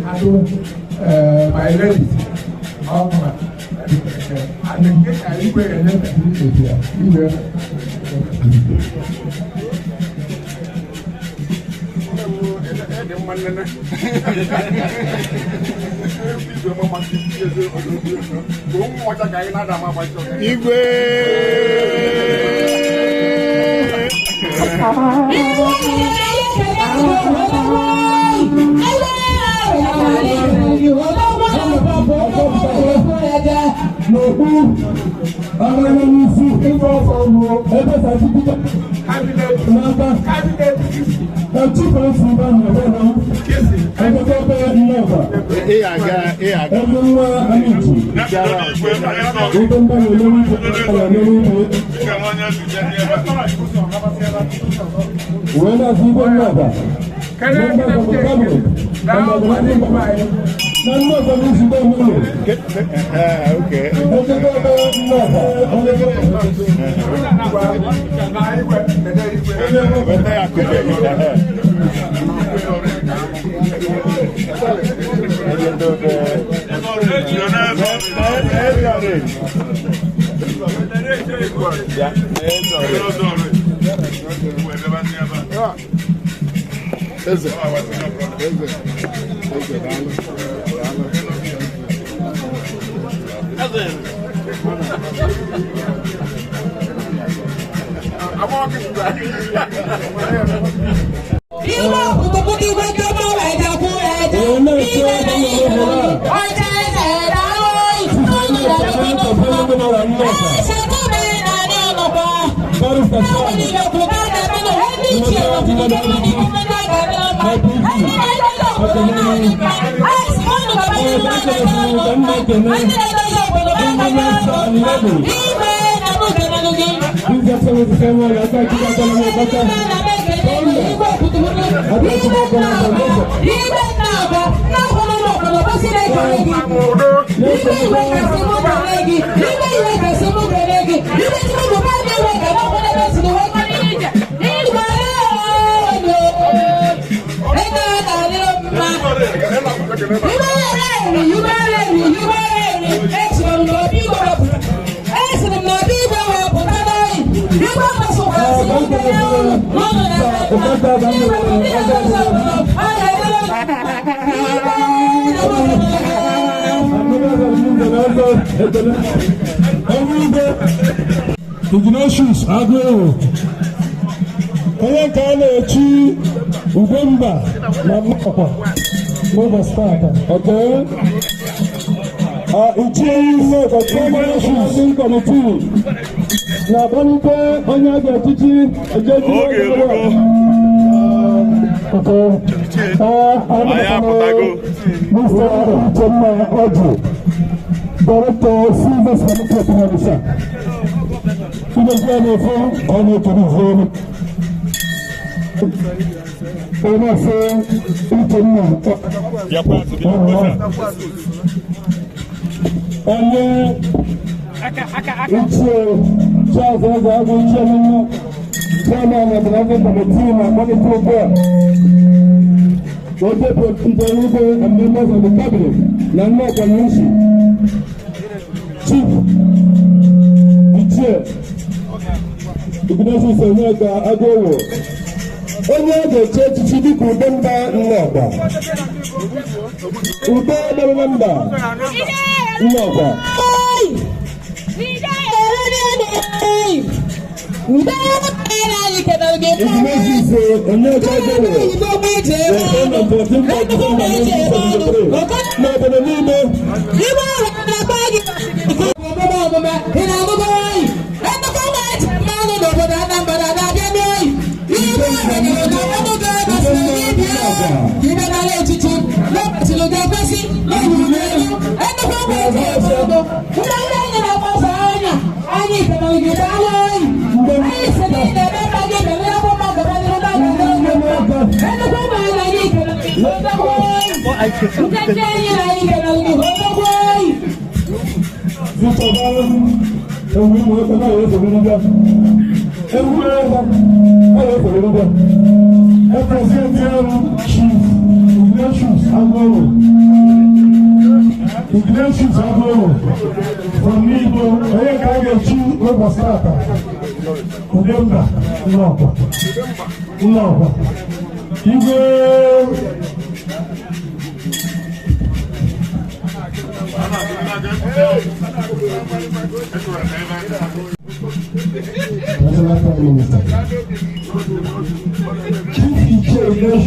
I do my ladies. And the case I Igwe and then Igwe. Ignatius Aguowo, Onyeka na-echi Ugomba na Nnokwa n'ụbọchị tata. Okay. Ichie Enyi Conferment Committee na-akpọlite onye a ga-echichi Ejeta. Mr. Uchenna, Director Civil Service. Ichie Charles Ezeagwu, Chairman of the National Committee and Monetary Board. And members of the cabinet, Nnokwa Chief Ichie Ignatius Onyeka Aguowo, onye ga-eche echichi dịka Udemba Nnokwa, Udemba Nnokwa, Ignatius Onyeka Aguowo, Chief Ignatius Aguowo. Ignatius Aguowo from Igwe, Onyeka Ubachukwu, Udemba, Nnokwa. Igwe. Chief Ichie Enyi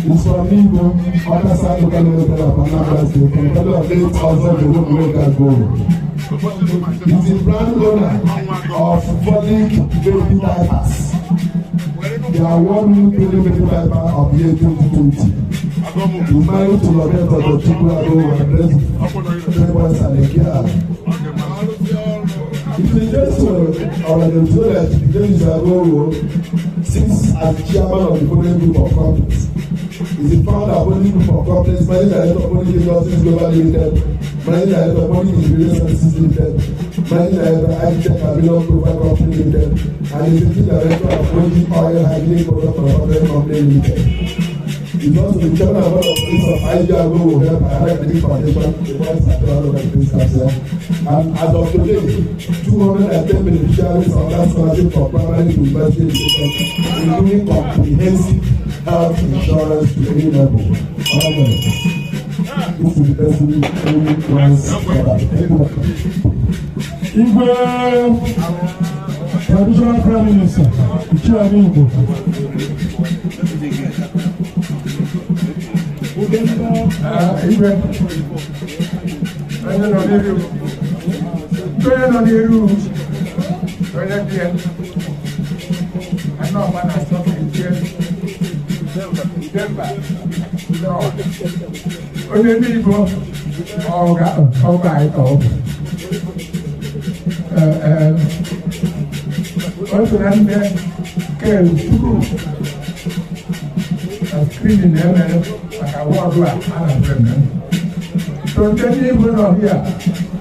is from Igwe, other side of the military of Anambra State, from the of 8,000 Aguowo. He is the brand owner of Felix baby diapers. The award-winning baby diaper of the year 2020. He is married to Ubachukwu and President and If you just Oranyelu Chieftaincy Titles sits as chairman of the following group of companies. He is the founder of only group of companies, managing director of only Industries Global Limited, managing director of only Ingredients Services Limited, managing director of Ejeta Profile Company Limited, and executive director of only Oil Hygiene Product Company Limited. He is also the chairman of the Prince of Aguowo Help and Academic Foundation, the voice of the Prince Charles. And as of today, 210 beneficiaries of that scholarship for primary to university education, including comprehensive health insurance to any level. This is the person who runs that. Igwe, traditional prime minister, Ichie Enyi. Igwe, onye n'Igbo ọga ịkọ otu na ndị Ikechukwu skrini na-emere maka wọdụ a na-eme so ndị n'Igbo n'ọhịa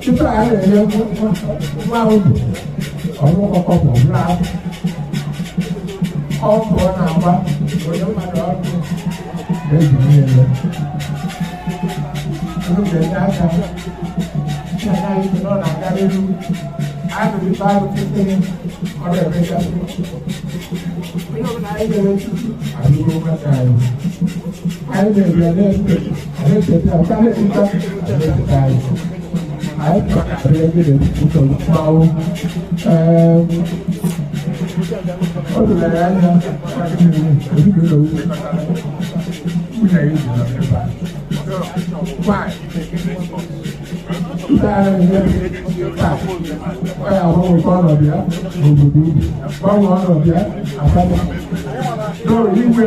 tupu a na-enye nwa unu ọrụ ọkọkọ bụla ọkụ ọ na-agba onye mmadụ ọkụ na-eji niile unu ga-enye aka anaghị ike nọ na-aga elu adụrụ barụ sitere ọrụ emechasị onye ọbụla anyị ga-erechi adụrụ maka anyị na-eri na-echeta ọka na-echeta na-echeta anyị anyị kpakara ebe na-ekwupụta mmanwụ o dụlara anya ezinụlọ nwunye ya ji n'ọdịba ọ ya ahụ nke ọnọdụ ya n'obodo ugwu gbanwe ọnọdụ ya asaba n'igwe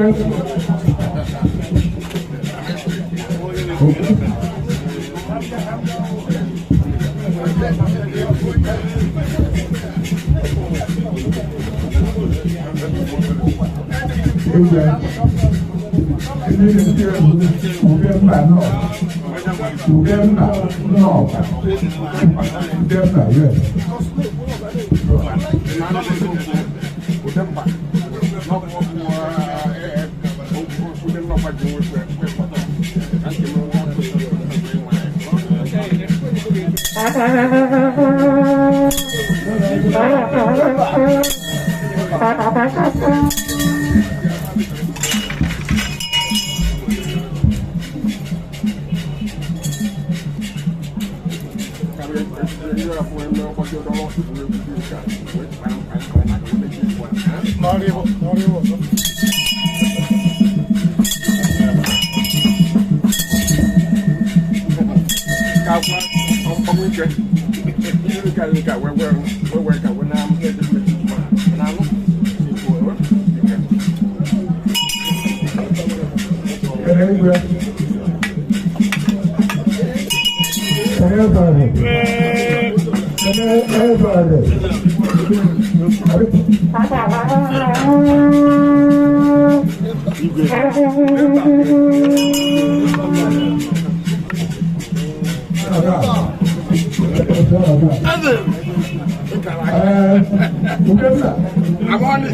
Ugomba Nnokwa Udemba yes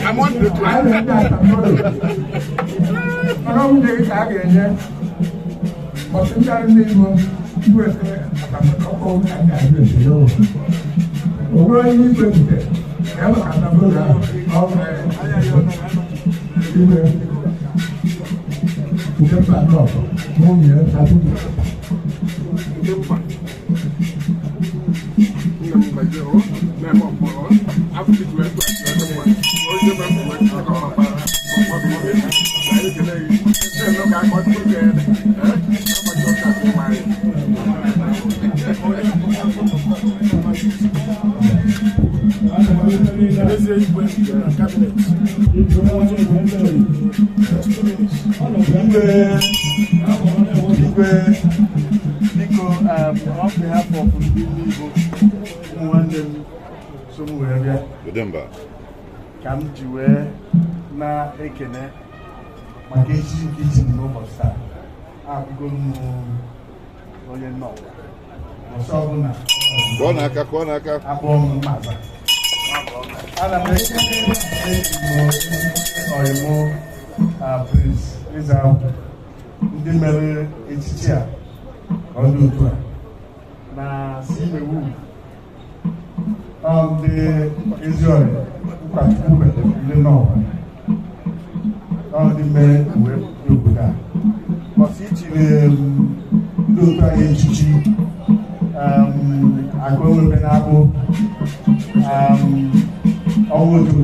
I'm on the Udemba. Kam jiwe na ekene makechi kitchen no bossa. Abugo mu onye no. Osoguna. Kwana aka. Abom maza. Ana mekene oyimo Prince Ezeagwu. Ndị mere echichi a ọdụ otu a na simewu ndị ezi ọrịa Ubachukwu ndị n'ọwa ndị mere uwe obodo a ọsị ichiri ndị otu anyị echichi Aguowo na-abụ ọnwụ otu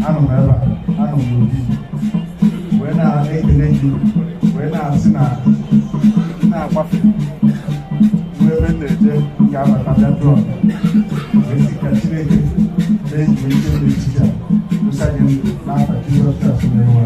anọ m ebe a anọ m n'obi wee na-ekele gị wee na-asị na na-agbafe wee ebe na-eje ga-abata bịa drọ ezi ka Chineke na-eji ike n'echiche a ụsa gị ndụ n'afọ Jizọs Kraịst na-enwe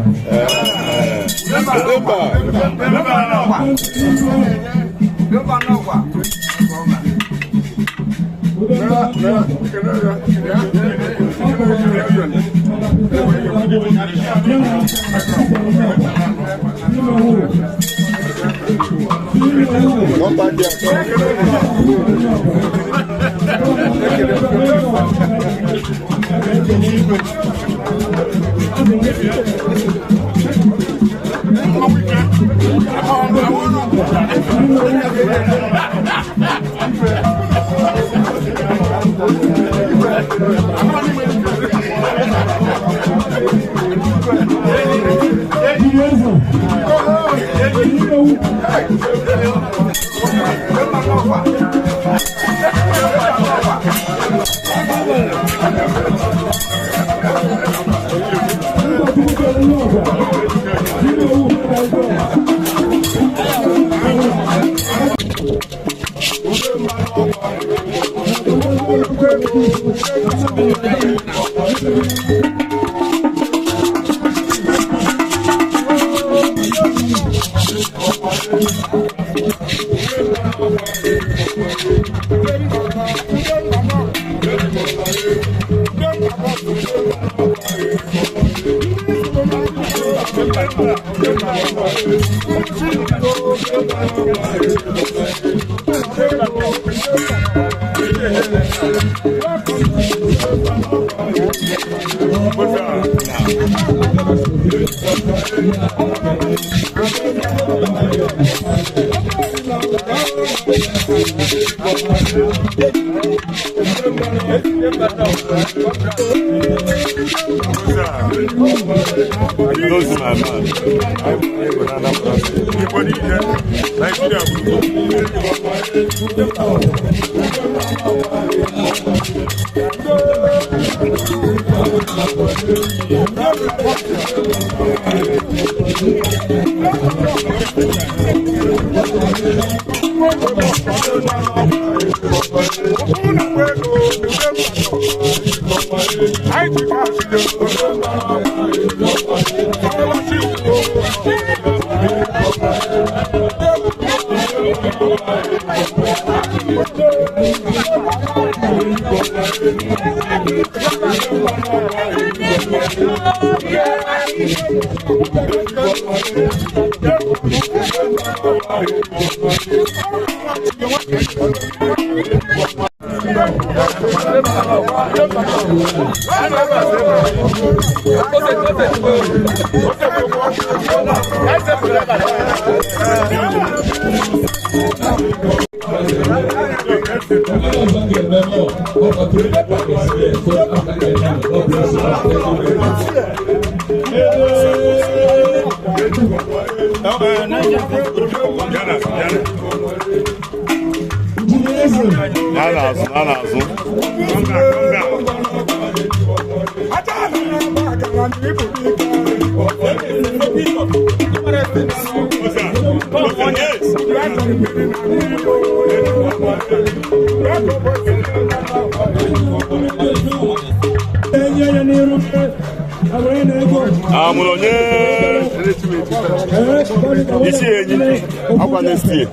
Ichie Enyi, Agwa next year.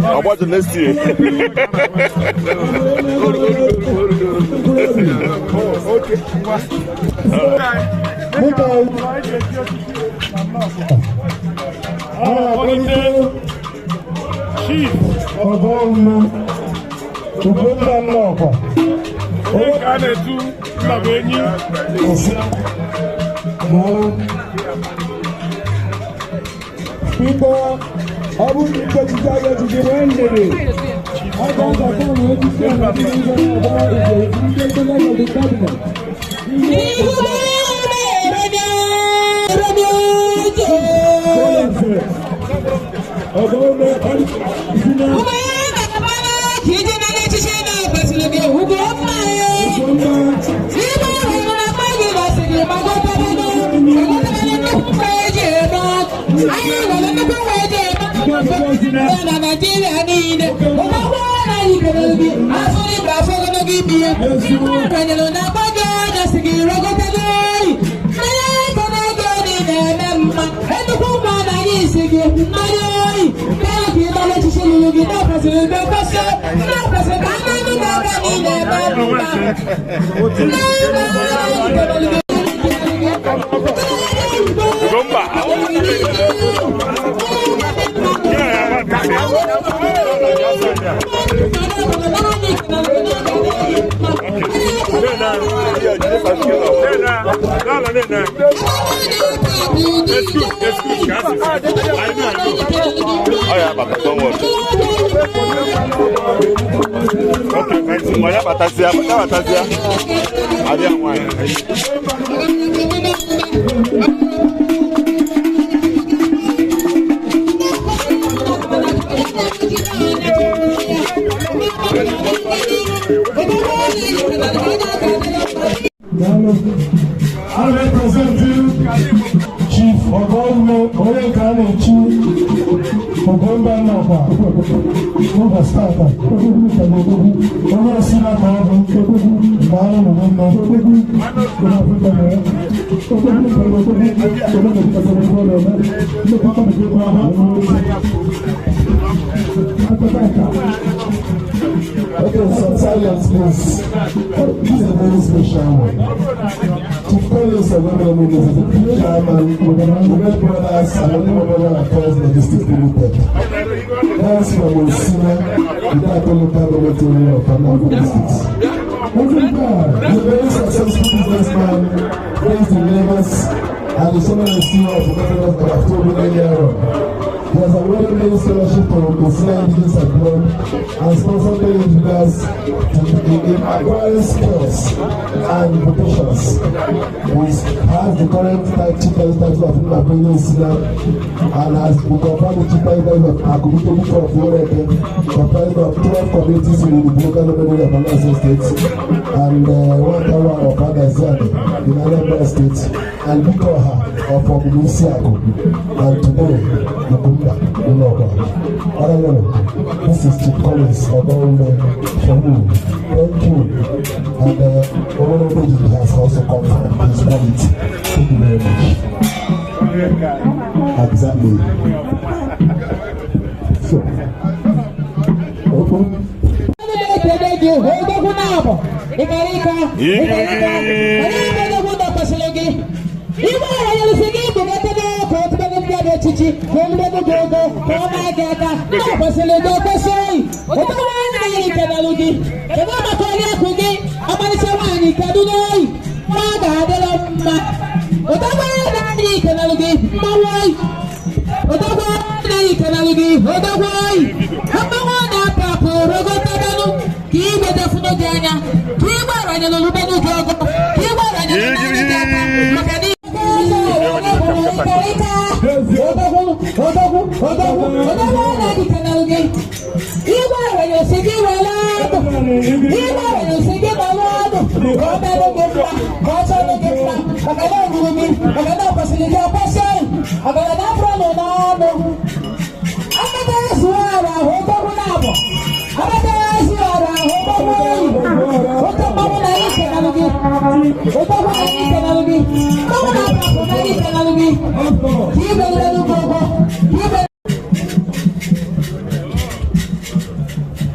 About the next year. Chief Nnokwa. People, I would be able to tell you to one day. I don't know what you say about the Ugomba. Oh yeah, but don't worry. Okay, Maya Batasia. I didn't want. I represent you, Chief Onyeka Ugomba Nnokwa. Overstarter. Okay, some silence, please. This is a very special one. Chief Felix of Emmanuel is the chairman of Umeh Brothers and Onyeka Affairs Logistics Limited. That's from Osina, the local government area of Pharm Logistics. He's a very successful businessman, based in Lagos, and the son and CEO of the government of Ofodum. He has awarded many scholarships for Osina Indigenous abroad and sponsored many individuals in acquiring skills and vocations. He has the current Chieftaincy Titles of Osina and has been confirmed the Chieftaincy Titles of Aguowo of Onyeka, comprised of 12 communities in the local government of Highness State and 1 tower of Ajamma in Anambra State and Iguaro of Obibuenyi and today Ugomba Nnokwa. This is Chief Collins of Umeh for you. Thank you. And Obibuenyi has also confirmed his quality. Thank you very much. Exactly. So, anyị kenalụ gị odogwu anyị mmanwụ na-apụ apụ rogotabanu ka igwe defuno gị anya ka igwe aranyela olubenu gị ọgụ ka igwe aranyela n'anya gị aka maka na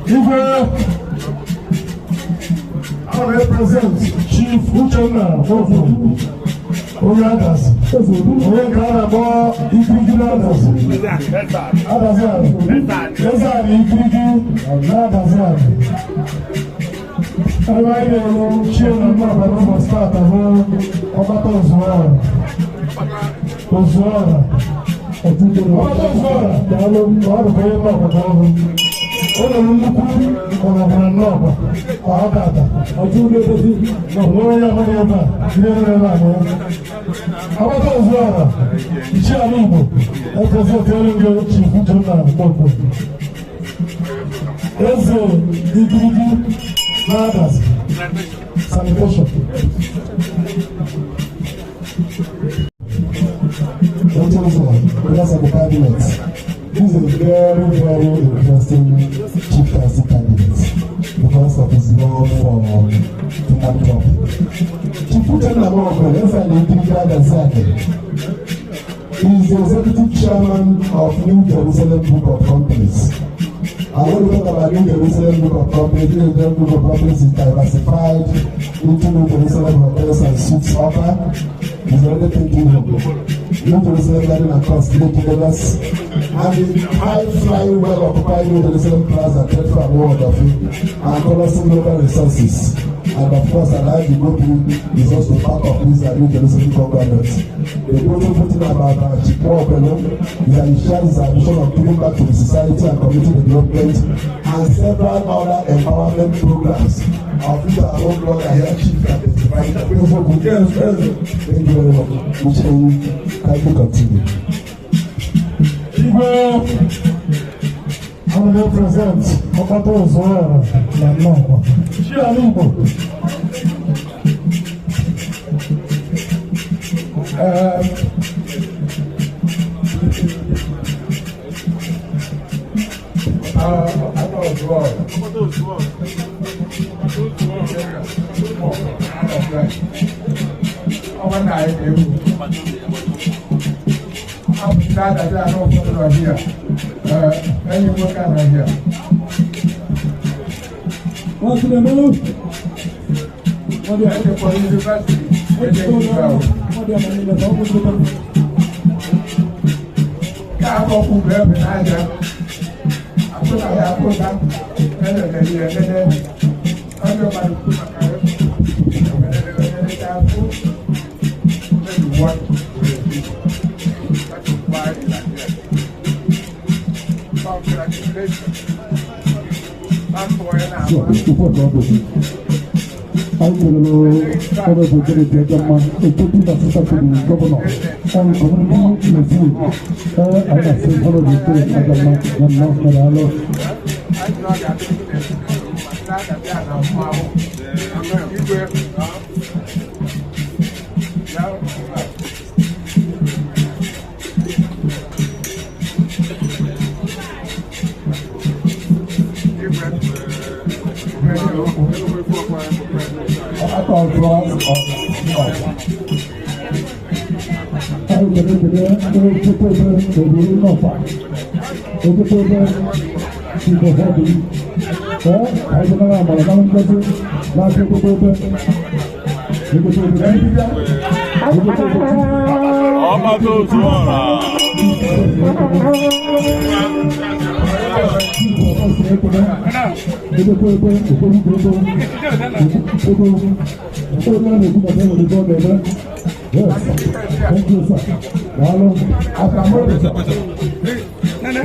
Igwe, I represent Chief Uchenna of Onyeka, Onyeka na-akpọ Ikirigi na-adazi. Adazi ahụ. Eze anyị Ikirigi na-adazi ahụ. Ebe anyị na-elu Chioma mmadụ n'ụbọchị taata bụ Okpataozuora. Ozuora. Okpataozuora daalụ ma ọ dịkwa onye nnọkọta ọhụrụ. Ụlọ nnukwu ọnọdụna nnọkwa kwa ọkata ọtụ ụlọ edozi n'onwe onye ọhụrụ ebe a ihe mere ebe a na ya. Okpataozuora Ichie ala Igbo eprezentịrị ndị Chief Uchenna Nnokwa. Eze Igirigi na-adazi sanitation. Because of the cabinet. This is a very, very interesting chieftaincy candidate because of his love for philanthropy. Chief Uchenna Nnokwa is the executive chairman of New Jerusalem Book of Companies. And when we talk about New Jerusalem Book of Companies, New Jerusalem Book of Companies is diversified into New Jerusalem hotels and suites offer. He's already thinking of New Jerusalem Garden across the Ugomba and the high-flying, well-occupied New Jerusalem Plaza trade for award of it and colossal local resources. And of course, allow the group is also part of this New Jerusalem government. The beautiful thing about Chika is that it shares his ambition of giving back to the society and community development and several other empowerment programs of which our own brother here, Chika, testified. Thank you very much. Uchenna, can you continue? Igwe, I'm going to present Okpataozuora na Nnokwa. Ichie ala Igbo. What's the move? What do you have for university? Ajamma, Executive Assistant to the Governor on Community Review. I have said follow the state Ajamma and not Medalo. Thank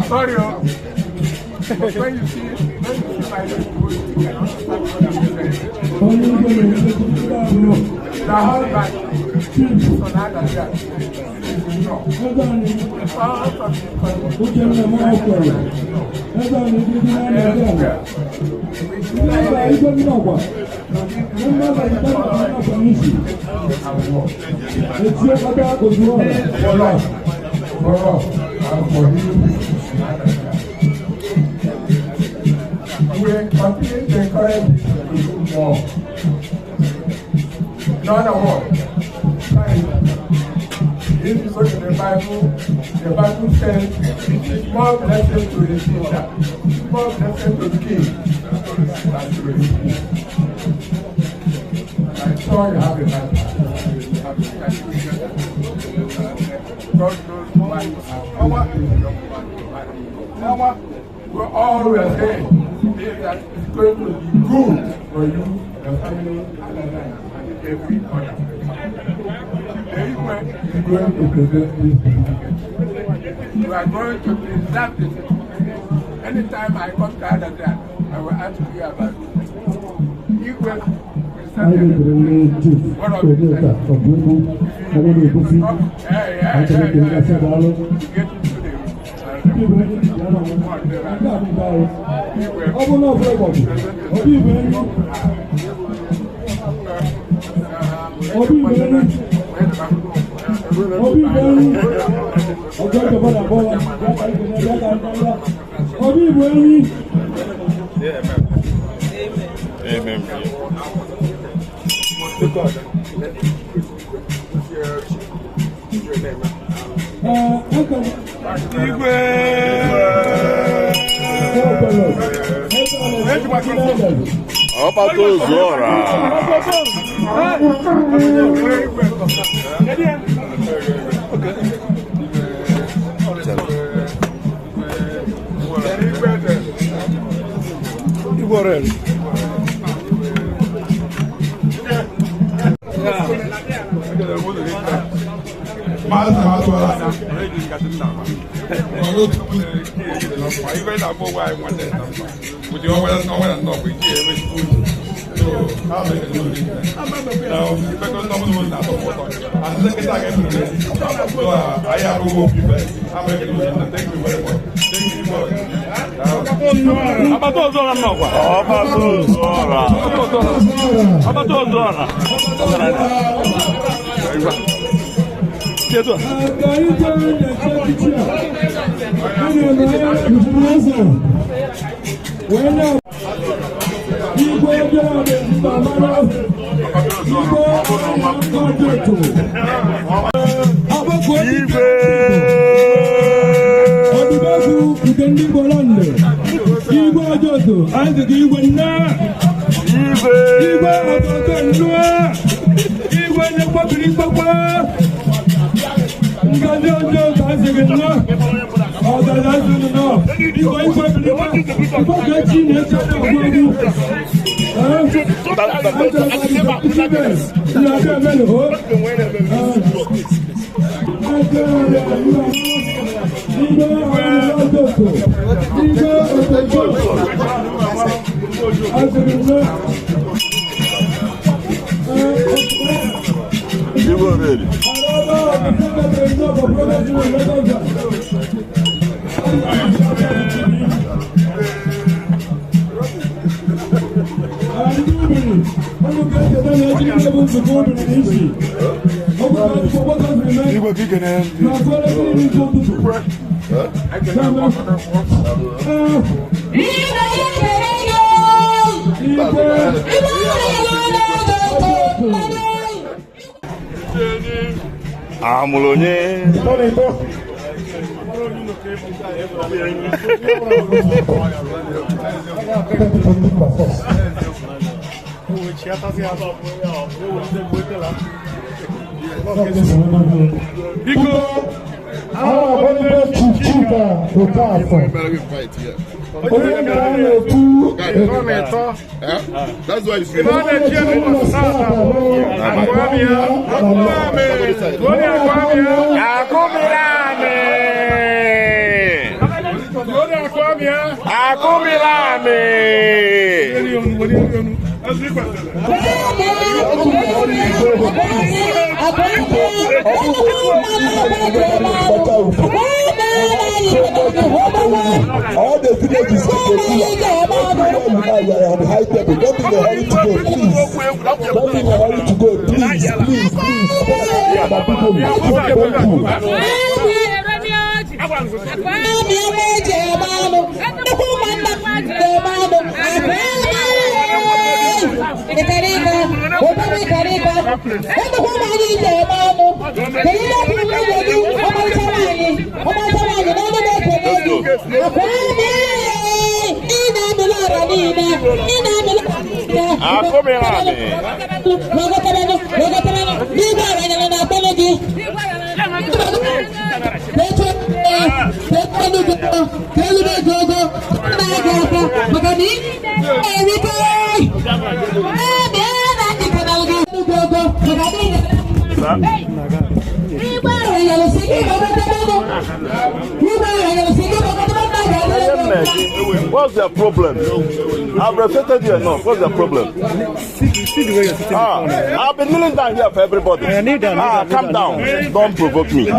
Sorry, when you see my the husband on other side. We continue to encourage people to do more. In other words, if you go to the Bible says it's more blessed to receive that, more blessed to give than to receive. I'm sure you have a life. God knows why you have. All we are saying is that it's going to be good for you, your family, and every other. Igwe is going to present this certificate. You are going to preserve this certificate. Anytime I come to other than, I will ask you about it. Igwe will send you one of these things. Amen. Okpataozuora. Iguaro. Okpataozuora Nnokwa. Okpataozuora. That's why you see. All the villages on the high table. Don't be in a hurry to go, please. Don't be in a hurry to go, please. What's their problem? I've respected you enough. What's their problem? I've been kneeling down here for everybody. Calm down. Don't provoke me.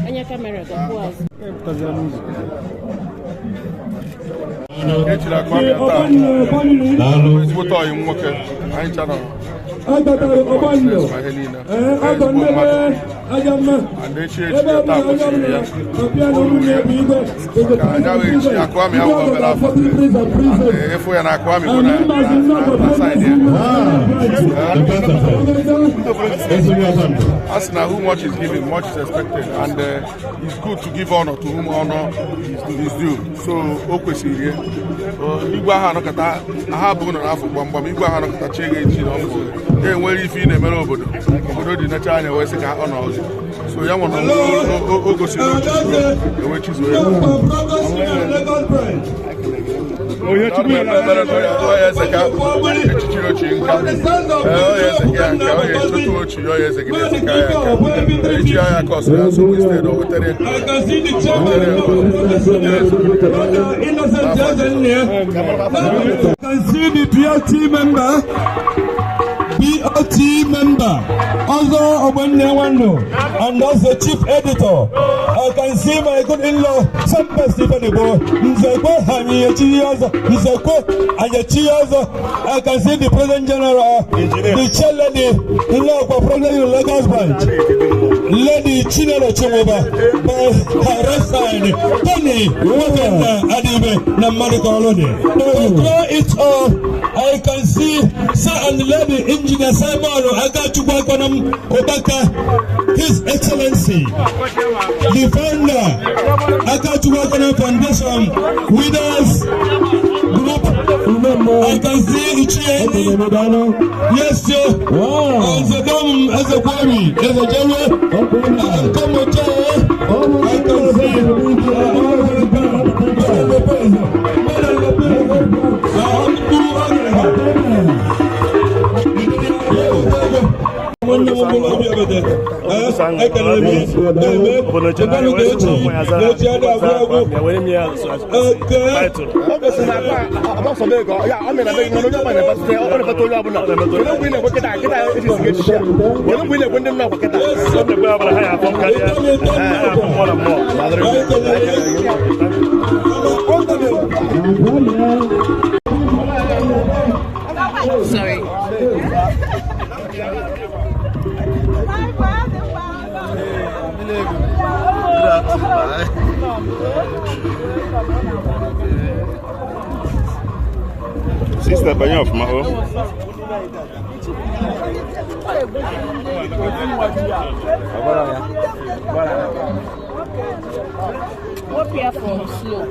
Onyeka mere ka pause. Ajamma and Ichie as now who much is given, much is expected, and it's good to give honor to whom honor is due. So okwesiri here. Igwe ha no kata aha bu no afọ gbamgbam igwe ha no kata chege chi no so e nwere ife na emere obodo dị na anya wee sị ka ọ nọ ọzọ so ya nwe no o gosiri e we chizo ya oye chukwu ya oye seka echichiro chi nka oye seka nka oye tutu ochi oye seka seka ya echi ya koso ya so instead of wetere I can see the BLT member, also Obenewando, and also chief editor. I can see my good in-law, Sampa Stephenebo, Nzeko, Hanyiachiaza, Nzeko, Ayachiaza. I can see the president general, the chair lady, in-law for president of Lagos Branch, Lady Chinelo Chimoba, by her right side, Tony, Waganda, Adibe, Namariko Olode. To draw it all, I can see Sir and Lady Engineer Simon Agachukwu Obaka, His Excellency, the founder, Agachukwu Foundation, Winners Group. I can see Ichie Enyi. Yes, sir. As a dom, as a quarry, as a general, I can Sorry. Sister Banyof, Maho. What we are for slow.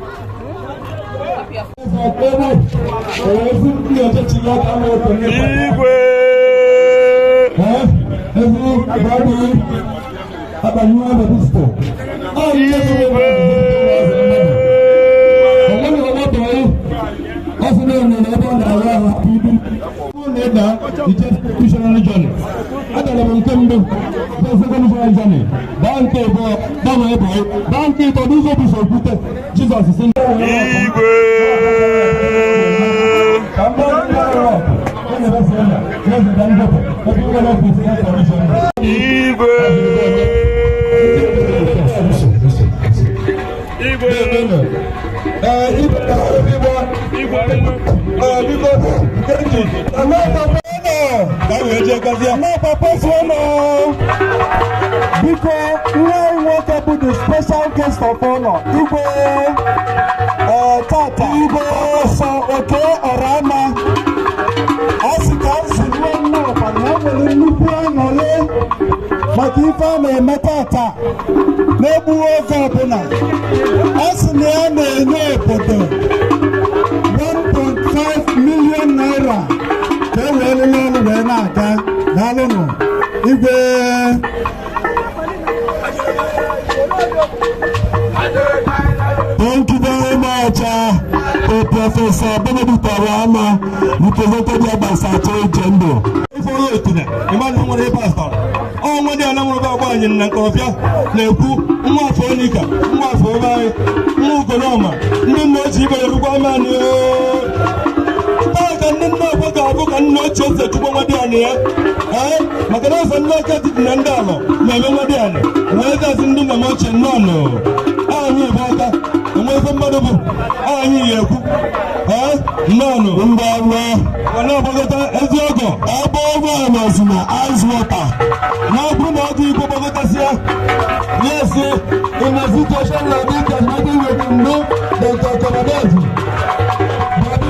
The special guest of honor, Igwe, Tata, Igwe, so okay, Orama. As you can see, we know, but now we look at Nole, but if I may Tata, n'egbughị oge ọbụla ọ sị na ya na-enye obodo 1.5 million naira ka e wee lụọ ọrụ wee na-aga. Daalụnụ Igwe. Thank you very much, Professor Benedict Arama, represented here by Sato Jendo. Emmanuel Pastor. Oh, when you are not about in Nakofia, Neku, Umeh Onyeka, Umeh Ugomba, Nebechi, Iguaro, I can not choose the Ugomba. Makana look at it Nandalo, Nandalo, where does in the motion? No. Anyị baka enwefe mmadụ bụ anyị ekwu nọnụ ndị ọrụ mana ọgbagọta eziọgọ ebe ụgbọala si na ice water na ọ bụrụ na ọ dị igwe gbagọtasị ya yes in a situation like this there's nothing we can do than to accommodate but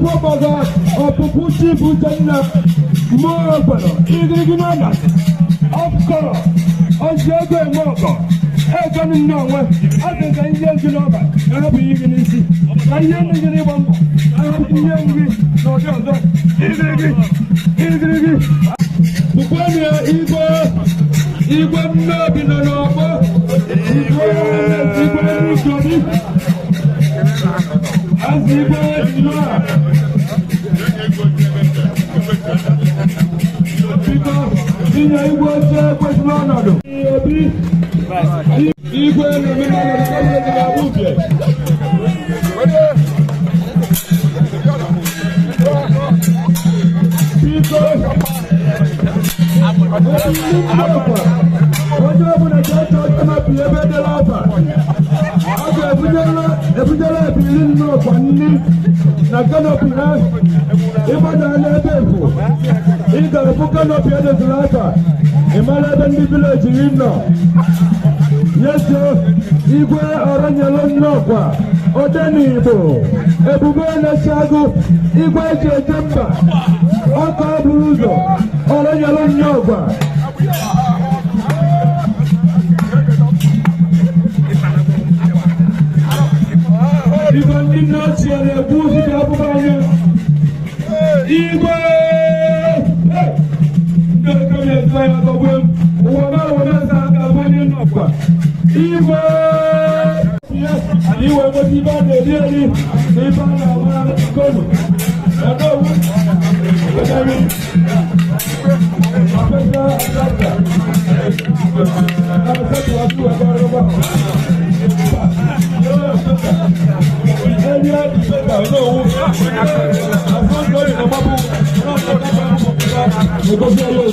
Apobaga, Opopuchi, Uchenna, Mokwelu, Igwe, of color, of Jago Moko. I don't know what I think I am to know about. I hope you can see. I am in the one. I hope you can see. No, Igwe Igwe no Igwe Oranyelu IV of Nnokwa, Ejeta, Okpataozuora, Oranyelu IV. Igwe ndị nọọsụ na-ekwu ụzọ abụba anya. Igwe ndị okenye ezu ya agọgbu ụwa na-awụna aka abụghị Nnokwa. Igwe and iwe nweta ibe a na-eri eri na ibe a na-ama nkolu. Ọdọwu Oderi Ọfesa Ajamma na-asatụ asụ ebe ọrụba. Area Ejeta n'owu asọ ndọrị na mgbapụ na-asọta negosi ayo